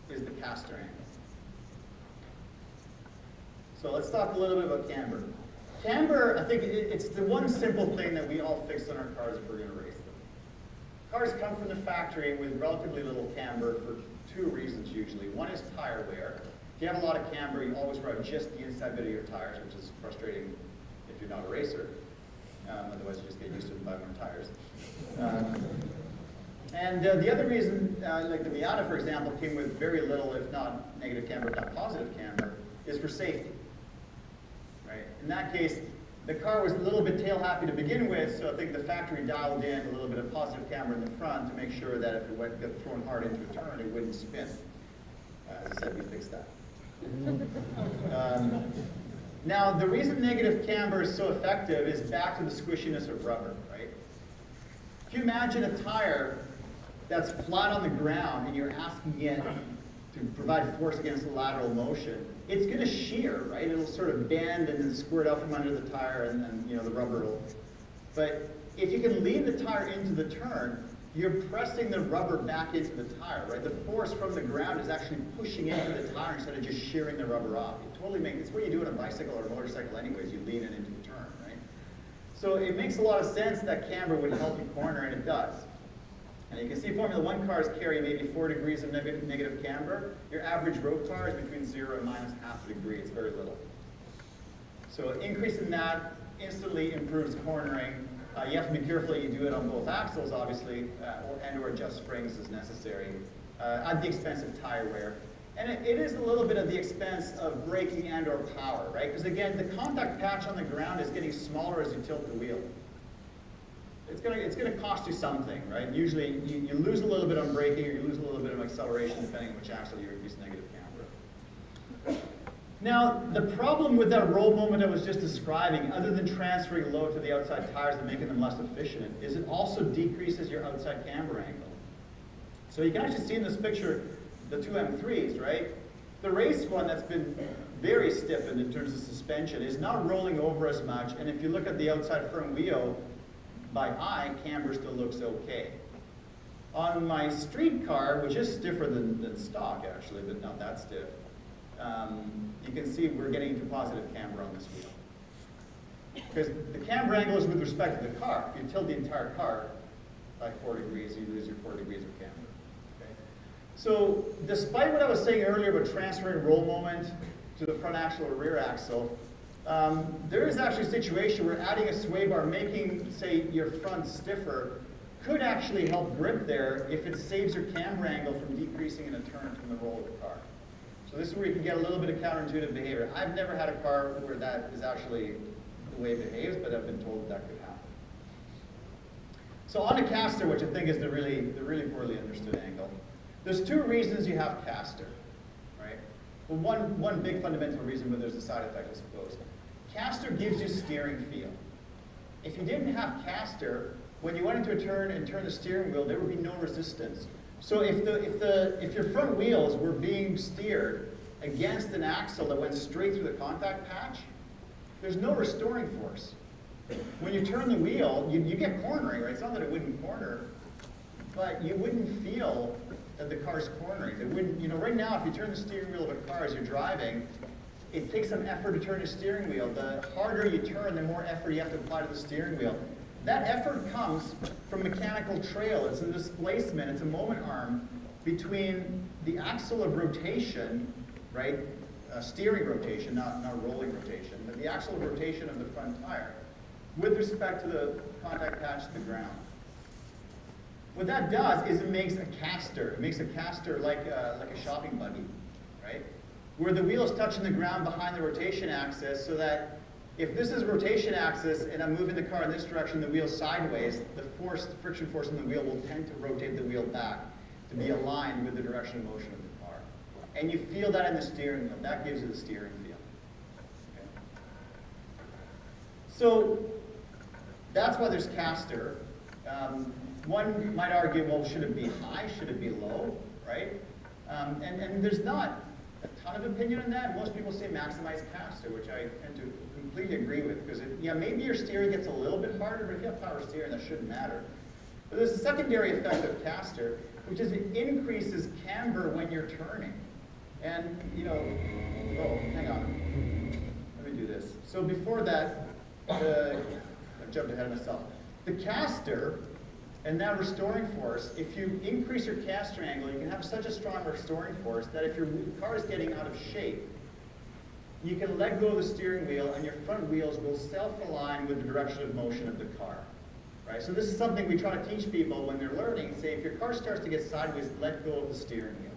is the caster angle. So let's talk a little bit about camber. Camber, I think it's the one simple thing that we all fix on our cars if we're going to race them. Cars come from the factory with relatively little camber for two reasons usually. One is tire wear. If you have a lot of camber, you always rub just the inside bit of your tires, which is frustrating if you're not a racer. Otherwise, you just get used to it and buy more tires. And the other reason, like the Miata, for example, came with very little, if not negative camber, if not positive camber, is for safety. Right? In that case, the car was a little bit tail happy to begin with, so I think the factory dialed in a little bit of positive camber in the front to make sure that if it got thrown hard into a turn, it wouldn't spin. As I said, we fixed that. Now, the reason negative camber is so effective is back to the squishiness of rubber, right? If you imagine a tire that's flat on the ground and you're asking it to provide force against the lateral motion, it's going to shear, right? It'll sort of bend and then squirt out from under the tire, and then the rubber will. But if you can lean the tire into the turn, you're pressing the rubber back into the tire, right? The force from the ground is actually pushing into the tire instead of just shearing the rubber off. It totally makes, it's what you do on a bicycle or a motorcycle anyways, you lean it into the turn, right? So it makes a lot of sense that camber would help you corner, and it does. And you can see Formula 1 cars carry maybe 4 degrees of negative camber. Your average road car is between 0 and minus half a degree. It's very little. So increasing that instantly improves cornering. You have to be careful that you do it on both axles, obviously, or adjust springs as necessary, at the expense of tire wear. And it is a little bit at the expense of braking and or power, right? Because again, the contact patch on the ground is getting smaller as you tilt the wheel. It's going to cost you something, right? Usually you lose a little bit on braking, or you lose a little bit of acceleration depending on which axle you use negative camber. Now, the problem with that roll moment I was just describing, other than transferring load to the outside tires and making them less efficient, is it also decreases your outside camber angle. So you can actually see in this picture, the two M3s, right? The race one that's been very stiffened in terms of suspension is not rolling over as much, and if you look at the outside front wheel, by eye, camber still looks okay. On my street car, which is stiffer than stock actually, but not that stiff, you can see we're getting into positive camber on this wheel. Because the camber angle is with respect to the car. If you tilt the entire car by 4 degrees, you lose your 4 degrees of camber. Okay? So despite what I was saying earlier about transferring roll moment to the front axle or rear axle, there is actually a situation where adding a sway bar, making, say, your front stiffer, could actually help grip there if it saves your camber angle from decreasing in a turn from the roll of the car. So this is where you can get a little bit of counterintuitive behavior. I've never had a car where that is actually the way it behaves, but I've been told that could happen. So on a caster, which I think is the really poorly understood angle, there's 2 reasons you have caster, right? Well, one big fundamental reason, but there's a side effect, I suppose. Caster gives you steering feel. If you didn't have caster, when you went into a turn and turned the steering wheel, there would be no resistance. So if your front wheels were being steered against an axle that went straight through the contact patch, there's no restoring force. When you turn the wheel, you get cornering, right? It's not that it wouldn't corner, but you wouldn't feel that the car's cornering. It wouldn't, you know, right now, if you turn the steering wheel of a car as you're driving, it takes some effort to turn the steering wheel. The harder you turn, the more effort you have to apply to the steering wheel. That effort comes from mechanical trail. It's a displacement, it's a moment arm between the axle of rotation, right? Steering rotation, not rolling rotation, but the axle of rotation of the front tire with respect to the contact patch to the ground. What that does is it makes a caster. It makes a caster like a shopping buggy, right? Where the wheel is touching the ground behind the rotation axis, so that if this is rotation axis and I'm moving the car in this direction, the wheel sideways, the friction force in the wheel will tend to rotate the wheel back to be aligned with the direction of motion of the car. And you feel that in the steering wheel. That gives you the steering feel. Okay. So that's why there's caster. One might argue, well, should it be high? Should it be low? Right? And there's not a ton of opinion on that. Most people say maximize caster, which I tend to completely agree with, because yeah, maybe your steering gets a little bit harder, but if you have power steering, that shouldn't matter. But there's a secondary effect of caster, which is it increases camber when you're turning. And, you know, oh, hang on. Let me do this. So before that, I jumped ahead of myself. The caster and that restoring force, if you increase your caster angle, you can have such a strong restoring force that if your car is getting out of shape, you can let go of the steering wheel and your front wheels will self-align with the direction of motion of the car. Right? So this is something we try to teach people when they're learning. Say, if your car starts to get sideways, let go of the steering wheel.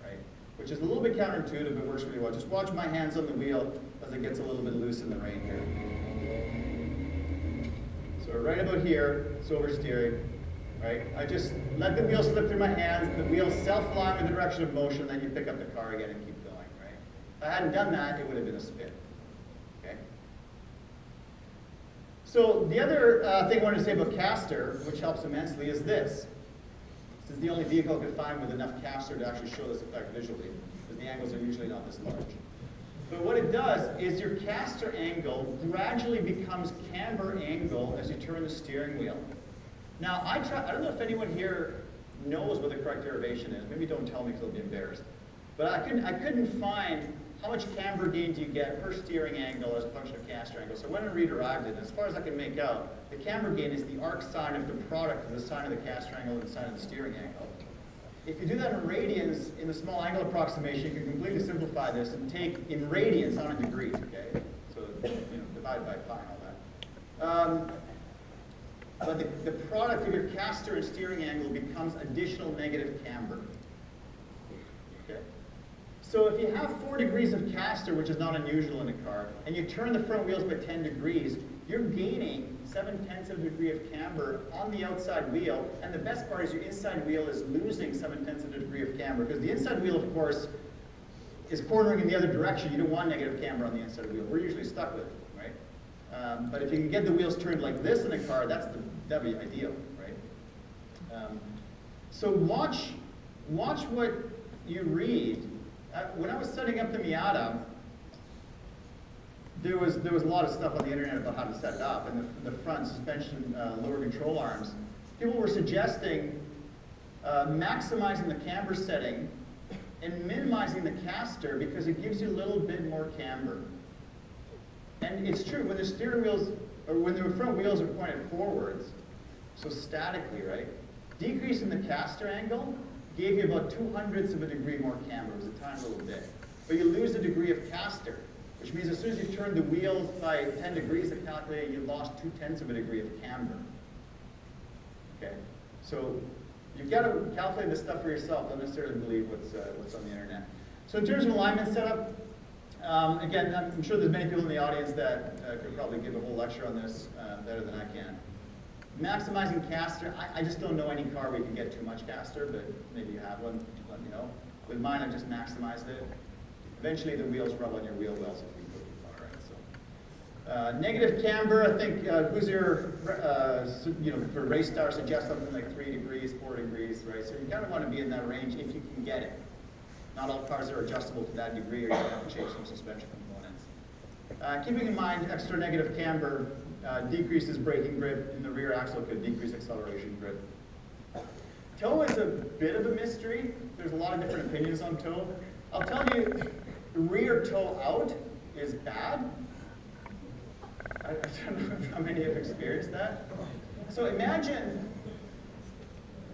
Right? Which is a little bit counterintuitive, but works really well. Just watch my hands on the wheel as it gets a little bit loose in the rain here. So right about here, it's oversteering. Right? I just let the wheel slip through my hands, the wheels self-align with the direction of motion, then you pick up the car again and keep going. Right? If I hadn't done that, it would have been a spin. Okay? So the other thing I wanted to say about caster, which helps immensely, is this. This is the only vehicle I could find with enough caster to actually show this effect visually, because the angles are usually not this large. But what it does is your caster angle gradually becomes camber angle as you turn the steering wheel. Now, I don't know if anyone here knows what the correct derivation is. Maybe don't tell me because I'll be embarrassed. But I couldn't find how much camber gain do you get per steering angle as a function of caster angle. So I went and re-derived it. As far as I can make out, the camber gain is the arc sine of the product of the sine of the caster angle and the sine of the steering angle. If you do that in radians, in the small angle approximation, you can completely simplify this and take in radians, not in degrees, okay? So, divide by pi and all that. But the product of your caster and steering angle becomes additional negative camber. Okay? So if you have 4 degrees of caster, which is not unusual in a car, and you turn the front wheels by 10 degrees, you're gaining 7/10 of a degree of camber on the outside wheel, and the best part is your inside wheel is losing 7/10 of a degree of camber, because the inside wheel, of course, is cornering in the other direction. You don't want negative camber on the inside wheel. We're usually stuck with it, right? But if you can get the wheels turned like this in a car, that'd be ideal, right? So watch watch what you read. When I was setting up the Miata, there was a lot of stuff on the internet about how to set it up, and the front suspension lower control arms. People were suggesting maximizing the camber setting and minimizing the caster because it gives you a little bit more camber. And it's true, when the steering wheels, or when the front wheels are pointed forwards, so statically, right? Decreasing the caster angle gave you about 2/100ths of a degree more camber. It was a tiny little bit. But you lose a degree of caster, which means as soon as you turn the wheels by 10 degrees, it calculated you lost 2/10ths of a degree of camber. Okay? So you've got to calculate this stuff for yourself. Don't necessarily believe what's on the internet. So in terms of alignment setup, again, I'm sure there's many people in the audience that could probably give a whole lecture on this better than I can. Maximizing caster, I just don't know any car where you can get too much caster, but maybe you have one, let me know. With mine, I've just maximized it. Eventually the wheels rub on your wheel wells if you go too far, right? So, negative camber, I think Hoosier, for race star suggests something like 3 degrees, 4 degrees, right? So you kind of want to be in that range if you can get it. Not all cars are adjustable to that degree, or you have to change some suspension components. Keeping in mind extra negative camber decreases braking grip, and the rear axle could decrease acceleration grip. Toe is a bit of a mystery. There's a lot of different opinions on toe. I'll tell you, rear toe out is bad. I don't know how many have experienced that. So imagine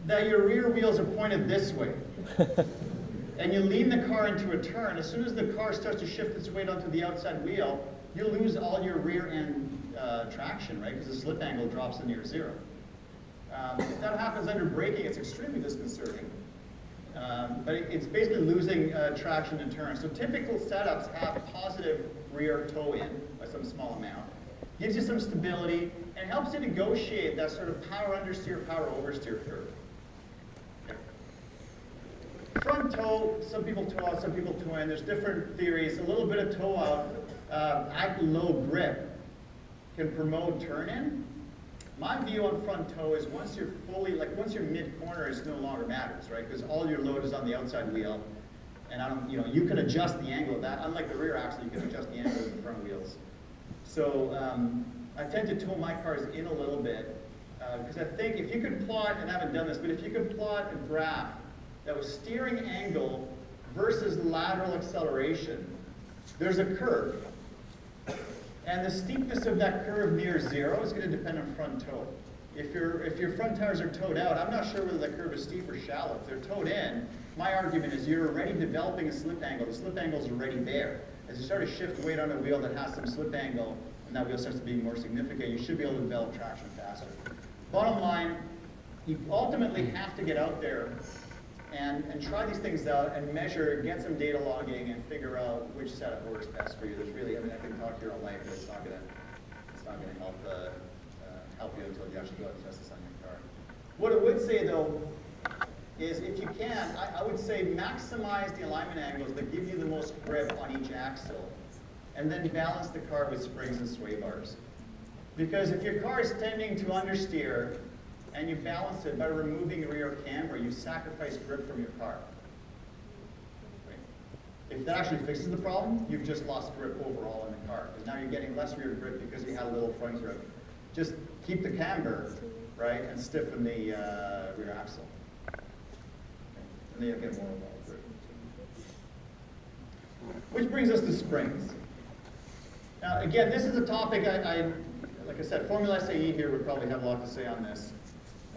that your rear wheels are pointed this way. And you lean the car into a turn. As soon as the car starts to shift its weight onto the outside wheel, you lose all your rear end traction, right? Because the slip angle drops to near zero. If that happens under braking, it's extremely disconcerting. But it's basically losing traction and turn. So typical setups have positive rear toe in by some small amount. Gives you some stability and helps you negotiate that sort of power understeer, power oversteer curve. Okay. Front toe, some people toe out, some people toe in. There's different theories. A little bit of toe out at low grip can promote turn in. My view on front toe is once you're once you're mid-corner, it no longer matters, right? Because all your load is on the outside wheel, and you can adjust the angle of that. Unlike the rear axle, you can adjust the angle of the front wheels. So I tend to toe my cars in a little bit, because I think if you could plot, and I haven't done this, but if you could plot a graph that was steering angle versus lateral acceleration, there's a curve. And the steepness of that curve near zero is going to depend on front toe. If your front tires are towed out, I'm not sure whether that curve is steep or shallow. If they're towed in, my argument is you're already developing a slip angle. The slip angle is already there. As you start to shift weight on a wheel that has some slip angle, and that wheel starts to be more significant, you should be able to develop traction faster. Bottom line, you ultimately have to get out there and try these things out and measure, get some data logging, and figure out which setup works best for you. There's really, I can talk here all night, but it's not gonna help you until you actually go out and test this on your car. What I would say though is, if you can, I would say maximize the alignment angles that give you the most grip on each axle, and then balance the car with springs and sway bars. Because if your car is tending to understeer, and you balance it by removing rear camber, you sacrifice grip from your car. Right? If that actually fixes the problem, you've just lost grip overall in the car, because now you're getting less rear grip because you had a little front grip. Just keep the camber, right, and stiffen the rear axle. Okay. And then you'll get more overall grip. Which brings us to springs. Now, again, this is a topic like I said, Formula SAE here would probably have a lot to say on this.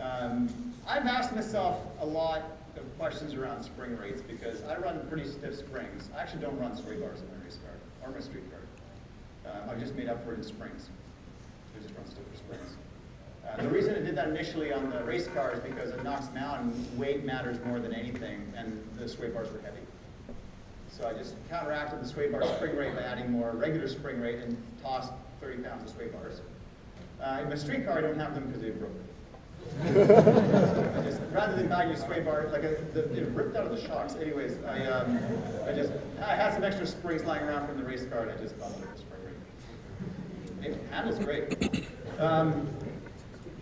I've asked myself a lot of questions around spring rates because I run pretty stiff springs. I actually don't run sway bars in my race car or my street car. I've just made up for it in springs. I just run stiffer springs. The reason I did that initially on the race car is because at Knox Mountain, weight matters more than anything, and the sway bars were heavy. So I just counteracted the sway bar spring rate by adding more regular spring rate and tossed 30 pounds of sway bars. In my street car, I don't have them because they broke. Rather than buying a sway bar, like it ripped out of the shocks. Anyways, I had some extra springs lying around from the race car, and I just bought a spring ring. It handles great.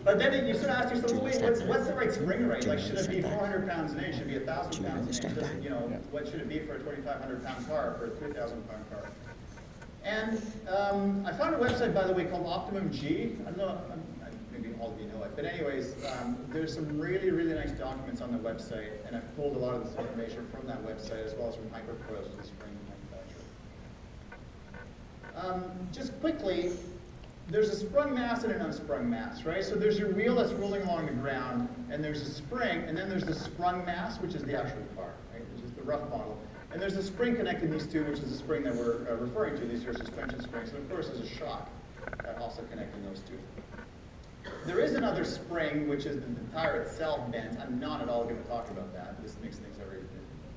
But then you sort of ask yourself, well, wait, what's the right spring rate? Like, should it be 400 pounds an inch? Should it be 1,000 pounds an inch? You know, what should it be for a 2,500 pound car or a 3,000 pound car? And I found a website, by the way, called OptimumG. I don't know, maybe all of you know it. But anyways, there's some really, really nice documents on the website, and I've pulled a lot of this information from that website, as well as from Hypercoils, the spring manufacturer. Just quickly, there's a sprung mass and an unsprung mass, right? So there's your wheel that's rolling along the ground, and there's a spring, and then there's the sprung mass, which is the actual car, right? Which is the rough model. And there's a spring connecting these two, which is the spring that we're referring to. These are suspension springs. And of course, there's a shock also connecting those two. There is another spring, which is the tire itself bends. I'm not at all going to talk about that. This makes things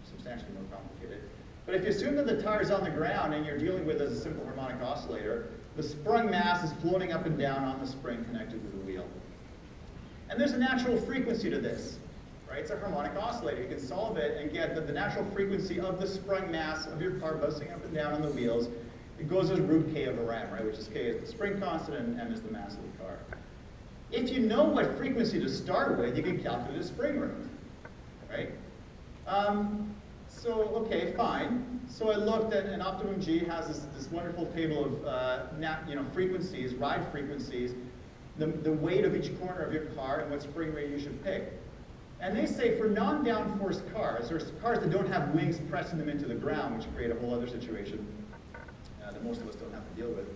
substantially more complicated. But if you assume that the tire's on the ground and you're dealing with as a simple harmonic oscillator, the sprung mass is floating up and down on the spring connected to the wheel. And there's a natural frequency to this, right? It's a harmonic oscillator. You can solve it and get the natural frequency of the sprung mass of your car bouncing up and down on the wheels. It goes as root k over m, right? Which is k is the spring constant and m is the mass of the car. If you know what frequency to start with, you can calculate a spring rate, right? So, okay, fine. So I looked at, and OptimumG has this wonderful table of frequencies, ride frequencies, the weight of each corner of your car, and what spring rate you should pick. And they say for non-downforce cars, or cars that don't have wings pressing them into the ground, which create a whole other situation that most of us don't have to deal with,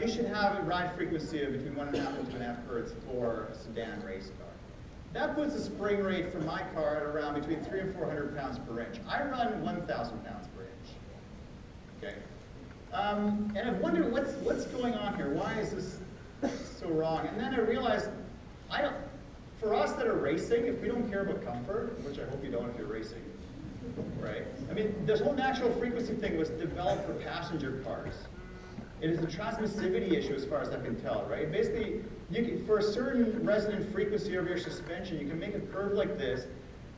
you should have a ride frequency of between 1.5 and 2.5 hertz for a sedan race car. That puts a spring rate for my car at around between 300 and 400 pounds per inch. I run 1,000 pounds per inch. Okay. And I've wondered what's going on here. Why is this so wrong? And then I realized, for us that are racing, if we don't care about comfort, which I hope you don't if you're racing, right? I mean, this whole natural frequency thing was developed for passenger cars. It is a transmissivity issue as far as I can tell, right? Basically, for a certain resonant frequency of your suspension, you can make a curve like this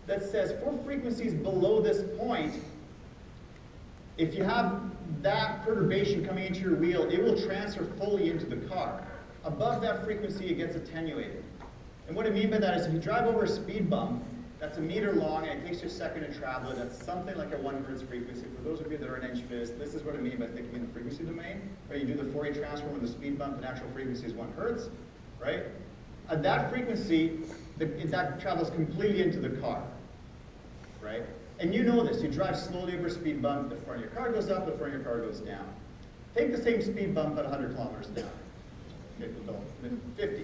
that says for frequencies below this point, if you have that perturbation coming into your wheel, it will transfer fully into the car. Above that frequency, it gets attenuated. And what I mean by that is if you drive over a speed bump, that's 1 meter long and it takes you a second to travel it, that's something like a 1 hertz frequency. For those of you that are an inch phys, this is what I mean by thinking in the frequency domain. Right? You do the Fourier transform with the speed bump, the natural frequency is 1 hertz, right? At that frequency, that travels completely into the car, right? And you know this, you drive slowly over a speed bump, the front of your car goes up, the front of your car goes down. Take the same speed bump at 100 kilometers an hour. Okay, well, 50.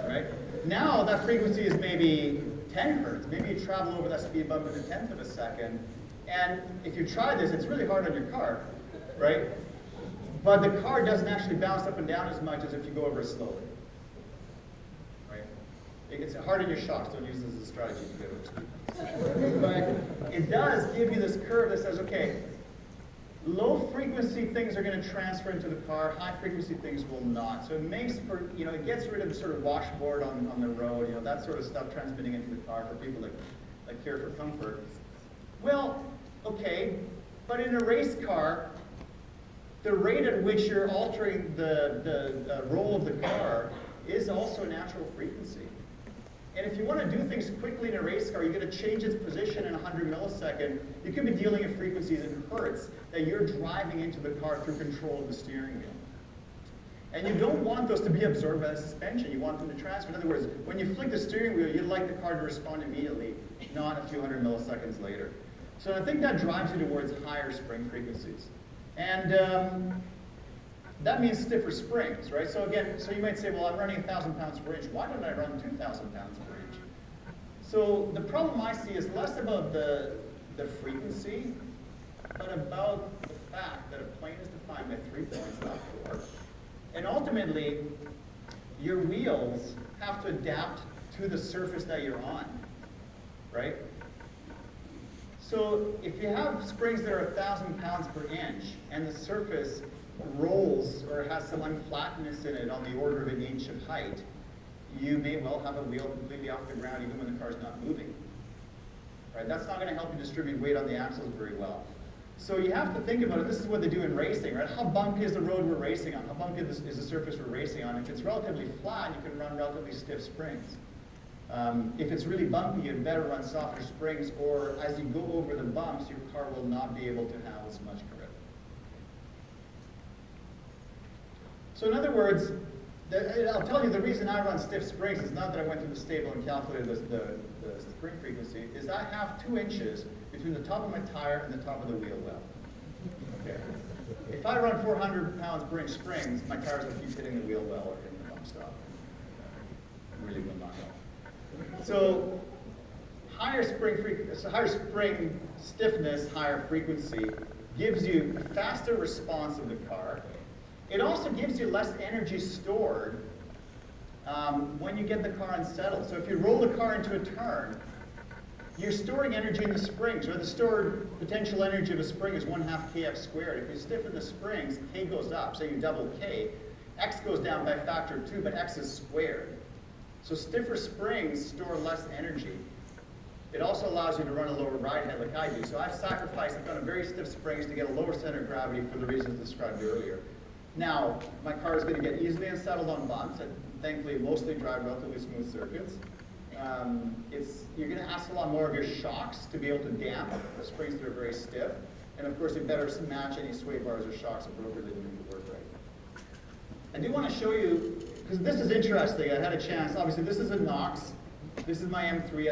Right? Now that frequency is maybe 10 hertz. Maybe you travel over that speed bump in 1/10 of a second. And if you try this, it's really hard on your car, right? But the car doesn't actually bounce up and down as much as if you go over it slowly. Right? It's hard on your shocks. Don't use this as a strategy to get over speed. But it does give you this curve that says, okay, low frequency things are going to transfer into the car, high frequency things will not. So it makes for, it gets rid of the sort of washboard on the road, that sort of stuff transmitting into the car for people that care for comfort. Well, okay, but in a race car, the rate at which you're altering the roll of the car is also a natural frequency. And if you want to do things quickly in a race car, you've got to change its position in 100 milliseconds. You could be dealing in frequencies in hertz that you're driving into the car through control of the steering wheel. And you don't want those to be absorbed by the suspension. You want them to transfer. In other words, when you flick the steering wheel, you'd like the car to respond immediately, not a few hundred milliseconds later. So I think that drives you towards higher spring frequencies. And that means stiffer springs, right? So again, so you might say, well, I'm running 1,000 pounds per inch. Why don't I run 2,000 pounds per inch? So the problem I see is less about the frequency, but about the fact that a plane is defined by 3 points, not 4. And ultimately, your wheels have to adapt to the surface that you're on, right? So if you have springs that are 1,000 pounds per inch, and the surface rolls or has some unflatness in it on the order of 1 inch of height, you may well have a wheel completely off the ground even when the car's not moving. Right? That's not going to help you distribute weight on the axles very well. So you have to think about it. This is what they do in racing, right? How bumpy is the road we're racing on? How bumpy is the surface we're racing on? If it's relatively flat, you can run relatively stiff springs. If it's really bumpy, you'd better run softer springs, or as you go over the bumps, your car will not be able to handle as much grip. So in other words, I'll tell you the reason I run stiff springs is not that I went to the stable and calculated the spring frequency, is I have 2 inches between the top of my tire and the top of the wheel well. Okay. If I run 400 pounds per inch springs, my tires will keep hitting the wheel well or hitting the bump stop. Really will not help. So higher spring stiffness, higher frequency gives you a faster response of the car. It also gives you less energy stored when you get the car unsettled. So if you roll the car into a turn, you're storing energy in the springs, or the stored potential energy of a spring is 1/2 kf squared. If you stiffen the springs, k goes up. Say you double k, x goes down by a factor of 2, but x is squared. So stiffer springs store less energy. It also allows you to run a lower ride height like I do. So I've done a very stiff springs to get a lower center of gravity for the reasons described earlier. Now, my car is going to get easily unsettled on bumps, and thankfully mostly drive relatively smooth circuits. You're going to ask a lot more of your shocks to be able to damp the springs that are very stiff. And of course, you better match any sway bars or shocks appropriately to make it work right. I do want to show you, because this is interesting. I had a chance. Obviously, this is a Knox. This is my M3.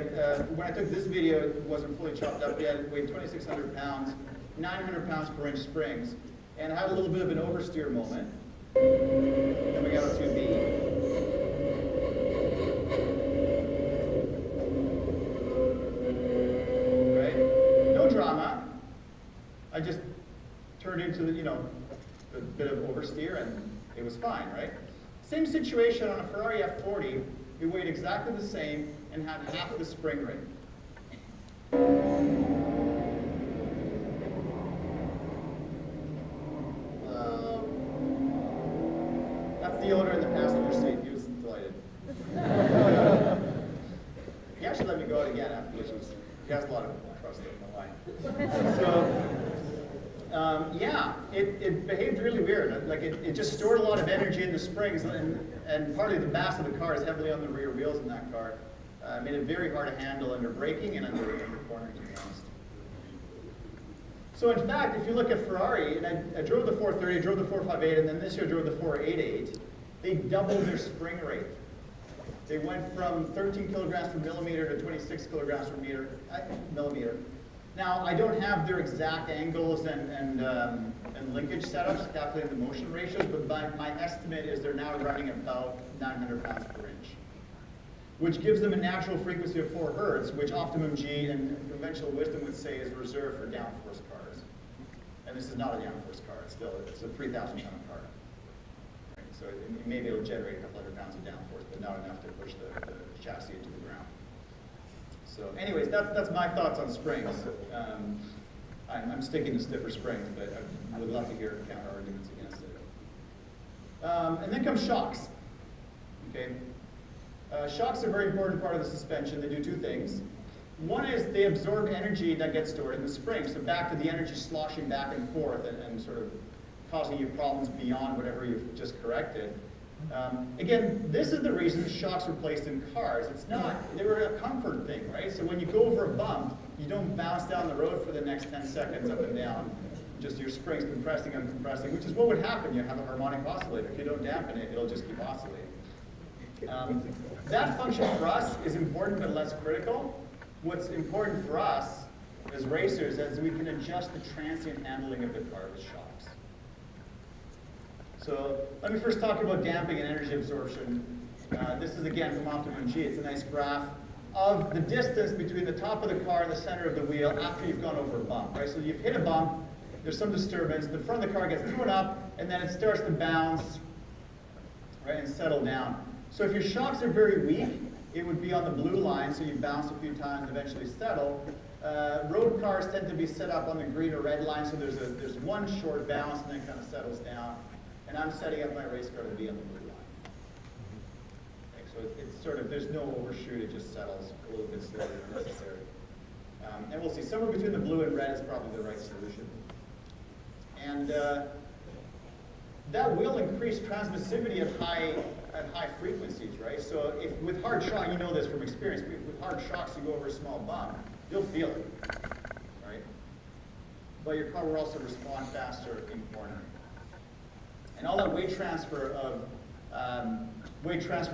When I took this video, it wasn't fully chopped up yet. It weighed 2,600 pounds, 900 pounds per inch springs. And I had a little bit of an oversteer moment. Then we got a 2B. Right? No drama. I just turned into a bit of oversteer, and it was fine, right? Same situation on a Ferrari F40. It weighed exactly the same and had half the spring rate. That's the owner in the passenger seat. He was delighted. He actually let me go out again after, he has a lot of trust in the line. So, yeah, it behaved really weird. Like it just stored a lot of energy in the springs, and partly the mass of the car is heavily on the rear wheels in that car. Made it very hard to handle under braking and under cornering, to be honest. So in fact, if you look at Ferrari, and I drove the 430, I drove the 458, and then this year I drove the 488, they doubled their spring rate. They went from 13 kilograms per millimeter to 26 kilograms per millimeter. Now, I don't have their exact angles and linkage setups, calculating the motion ratios, but my estimate is they're now running about 900 pounds per inch, which gives them a natural frequency of 4 hertz, which Optimum G and conventional wisdom would say is reserved for downforce cars. And this is not a downforce car. It's a 3,000 pound car. Right? So maybe it'll generate a couple hundred pounds of downforce, but not enough to push the chassis into the ground. So anyways, that's my thoughts on springs. I'm sticking to stiffer springs, but I would love to hear counter arguments against it. And then comes shocks. Okay. Shocks are a very important part of the suspension. They do 2 things. One is they absorb energy that gets stored in the spring. So back to the energy sloshing back and forth and sort of causing you problems beyond whatever you've just corrected. Again, this is the reason shocks were placed in cars. It's not, they were a comfort thing, right? So when you go over a bump, you don't bounce down the road for the next 10 seconds up and down. Just your springs compressing and compressing, which is what would happen. You have a harmonic oscillator. If you don't dampen it, it'll just keep oscillating. That function for us is important but less critical. What's important for us as racers is we can adjust the transient handling of the car with shocks. So let me first talk about damping and energy absorption. This is again from Optimum G. It's a nice graph of the distance between the top of the car and the center of the wheel after you've gone over a bump. Right? So you've hit a bump, there's some disturbance, the front of the car gets thrown up, and then it starts to bounce, right, and settle down. So if your shocks are very weak, it would be on the blue line, so you bounce a few times and eventually settle. Road cars tend to be set up on the green or red line, so there's one short bounce and then it kind of settles down. And I'm setting up my race car to be on the blue line. Okay, so it's sort of, there's no overshoot, it just settles a little bit slower than necessary. And we'll see, somewhere between the blue and red is probably the right solution. And that will increase transmissivity at high frequencies, right? So if with hard shock, you know this from experience, with hard shocks you go over a small bump, you'll feel it, right? But your car will also respond faster in cornering. And all that weight transfer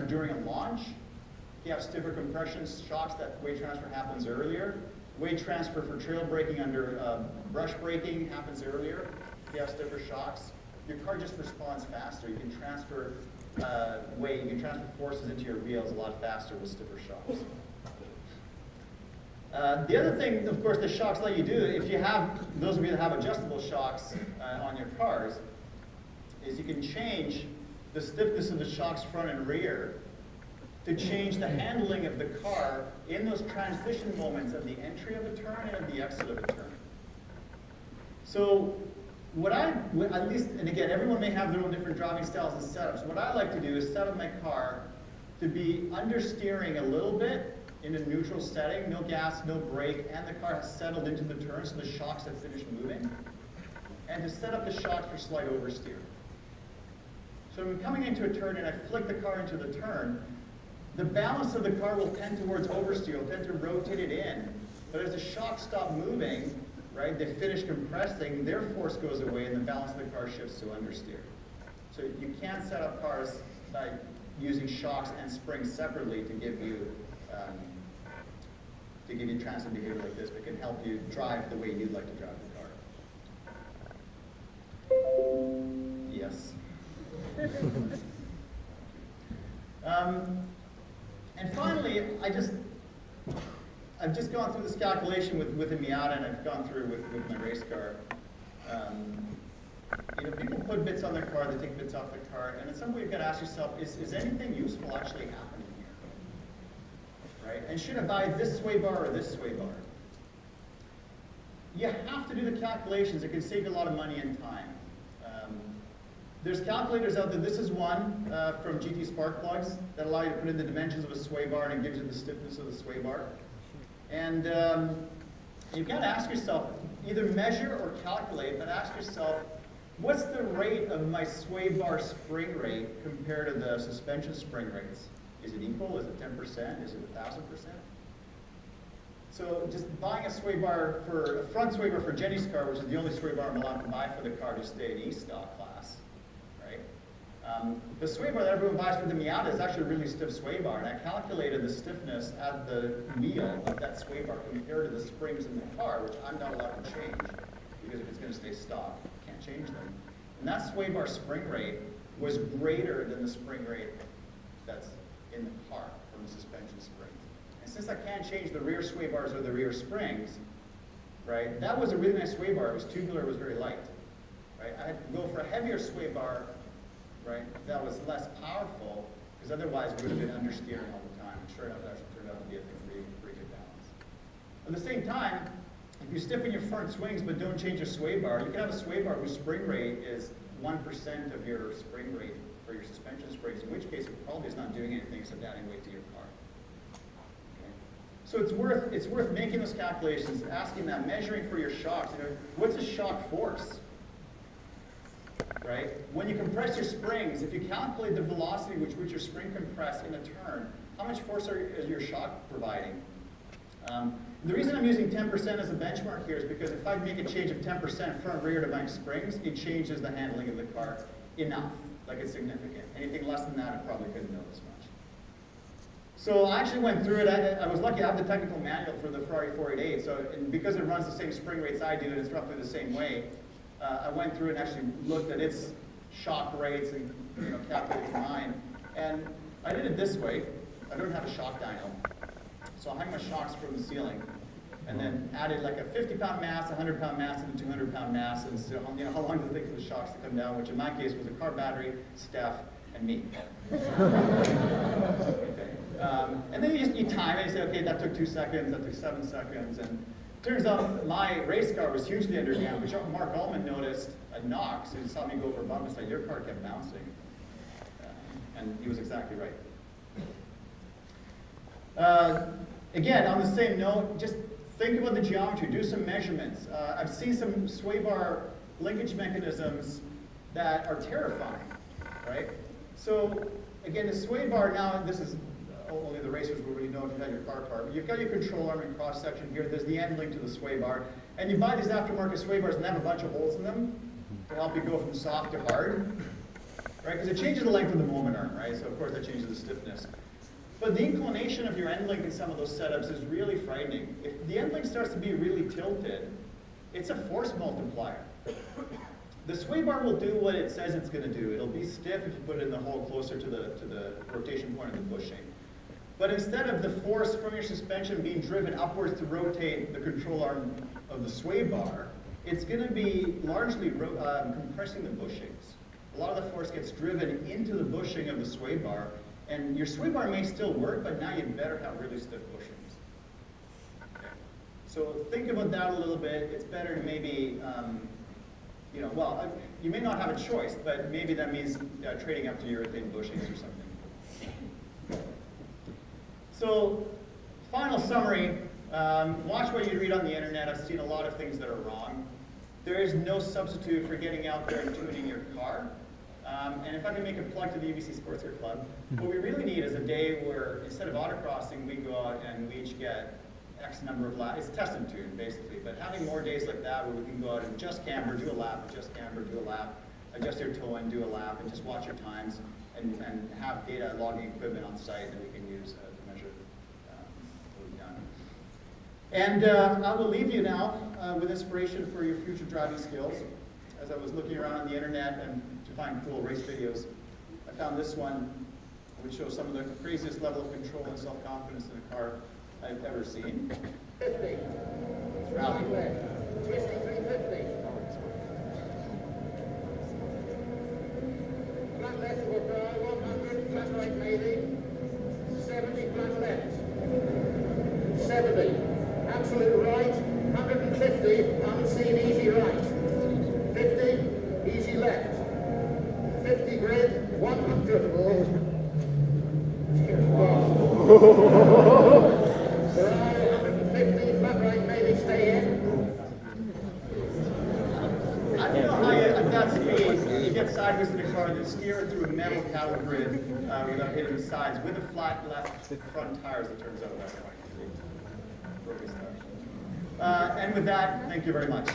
during a launch, if you have stiffer compression shocks, that weight transfer happens earlier. Weight transfer for trail braking under brush braking happens earlier. If you have stiffer shocks, your car just responds faster. You can transfer weight, you can transfer forces into your wheels a lot faster with stiffer shocks. The other thing, of course, the shocks let you do, if you have, those of you that have adjustable shocks on your cars, is you can change the stiffness of the shocks front and rear to change the handling of the car in those transition moments of the entry of a turn and of the exit of a turn. So what at least, and again, everyone may have their own different driving styles and setups. What I like to do is set up my car to be understeering a little bit in a neutral setting, no gas, no brake, and the car has settled into the turn so the shocks have finished moving, and to set up the shocks for slight oversteer. So I'm coming into a turn and I flick the car into the turn, the balance of the car will tend towards oversteer, will tend to rotate it in, but as the shocks stop moving, right, they finish compressing, their force goes away and the balance of the car shifts to understeer. So you can't set up cars by using shocks and springs separately to give you transit behavior like this, but can help you drive the way you'd like to drive the car. Yes. And finally, I've just gone through this calculation with a Miata, and I've gone through with my race car. You know, people put bits on their car, they take bits off the car, and in some way you've got to ask yourself, is anything useful actually happening here? Right? And should I buy this sway bar or this sway bar? You have to do the calculations. It can save you a lot of money and time. There's calculators out there. This is one from GT Spark Plugs that allow you to put in the dimensions of a sway bar, and it gives you the stiffness of the sway bar. And you've got to ask yourself, either measure or calculate, but ask yourself, what's the rate of my sway bar spring rate compared to the suspension spring rates? Is it equal? Is it 10%? Is it 1,000%? So just buying a sway bar a front sway bar for Jenny's car, which is the only sway bar I'm allowed to buy for the car to stay in E-stock class, right? The sway bar that everyone buys for the Miata is actually a really stiff sway bar, and I calculated the stiffness at the wheel of that sway bar compared to the springs in the car, which I'm not allowed to change, because if it's going to stay stock, I can't change them. And that sway bar spring rate was greater than the spring rate that's in the car from the suspension springs. And since I can't change the rear sway bars or the rear springs, right, that was a really nice sway bar. It was tubular, it was very light. Right? I had to go for a heavier sway bar, right, that was less powerful, because otherwise we would have been understeering all the time. And sure enough, it actually turned out to be a pretty good balance. At the same time, if you stiffen your front swings but don't change your sway bar, you can have a sway bar whose spring rate is 1% of your spring rate for your suspension springs, in which case it probably is not doing anything except adding weight to your car. Okay? So it's worth making those calculations, asking that, measuring for your shocks. You know, what's a shock force? Right? When you compress your springs, if you calculate the velocity with which your spring compress in a turn, how much force is your shock providing? The reason I'm using 10% as a benchmark here is because if I make a change of 10% front rear to my springs, it changes the handling of the car enough, like it's significant. Anything less than that, I probably couldn't notice much. So I actually went through it. I was lucky I have the technical manual for the Ferrari 488, so and because it runs the same spring rates I do, and it's roughly the same way, I went through it and actually looked at its shock rates and calculated mine. And I did it this way. I don't have a shock dyno. So I hung my shocks from the ceiling and then added like a 50-pound mass, 100-pound mass, and a 200-pound mass. And so, how long does it take for the shocks to come down, which in my case was a car battery, Steph, and me. Okay. And then you time it. You say, okay, that took 2 seconds, that took 7 seconds. And turns out my race car was hugely under damage. Mark Allman noticed a knock, so he saw me go over a bump and said, your car kept bouncing. And he was exactly right. Again, on the same note, just think about the geometry, do some measurements. I've seen some sway bar linkage mechanisms that are terrifying, right? So again, the sway bar now, this is only the racers will really know if you've had your car part, but you've got your control arm and cross section here. There's the end link to the sway bar. And you buy these aftermarket sway bars and they have a bunch of holes in them to help you go from soft to hard, right? Because it changes the length of the moment arm, right? So of course that changes the stiffness. But the inclination of your end link in some of those setups is really frightening. If the end link starts to be really tilted, it's a force multiplier. The sway bar will do what it says it's going to do. It'll be stiff if you put it in the hole closer to the rotation point of the bushing. But instead of the force from your suspension being driven upwards to rotate the control arm of the sway bar, it's going to be largely compressing the bushings. A lot of the force gets driven into the bushing of the sway bar, and your sway bar may still work, but now you better have really stiff bushings. Okay. So think about that a little bit. It's better to maybe, you may not have a choice, but maybe that means trading up to urethane bushings or something. So, final summary, watch what you read on the internet. I've seen a lot of things that are wrong. There is no substitute for getting out there and tuning your car. And if I can make a plug to the UBC Sportscar Club, what we really need is a day where instead of autocrossing, we go out and we each get X number of laps. It's test and tune, basically. But having more days like that where we can go out and just camber, do a lap, adjust camber, do a lap, adjust your toe and do a lap, and just watch your times, and have data logging equipment on site that we can use to measure what we've done. And I will leave you now with inspiration for your future driving skills. As I was looking around on the internet and to find cool race videos, I found this one, which shows some of the craziest level of control and self-confidence in a car I've ever seen. 50. Right left. Twisting 350. Flat left will go 100, flat right maybe. 70, flat left. 70. Absolute right. 150, unseen easy right. 50, easy left. 50 grid, 100. Wow. 150, flat right, maybe stay in. I don't know how you, at that speed, you get sideways in the car and you steer it through a metal cattle grid without hitting the sides with a flat left front tire, as it turns out, at that point. And with that, thank you very much.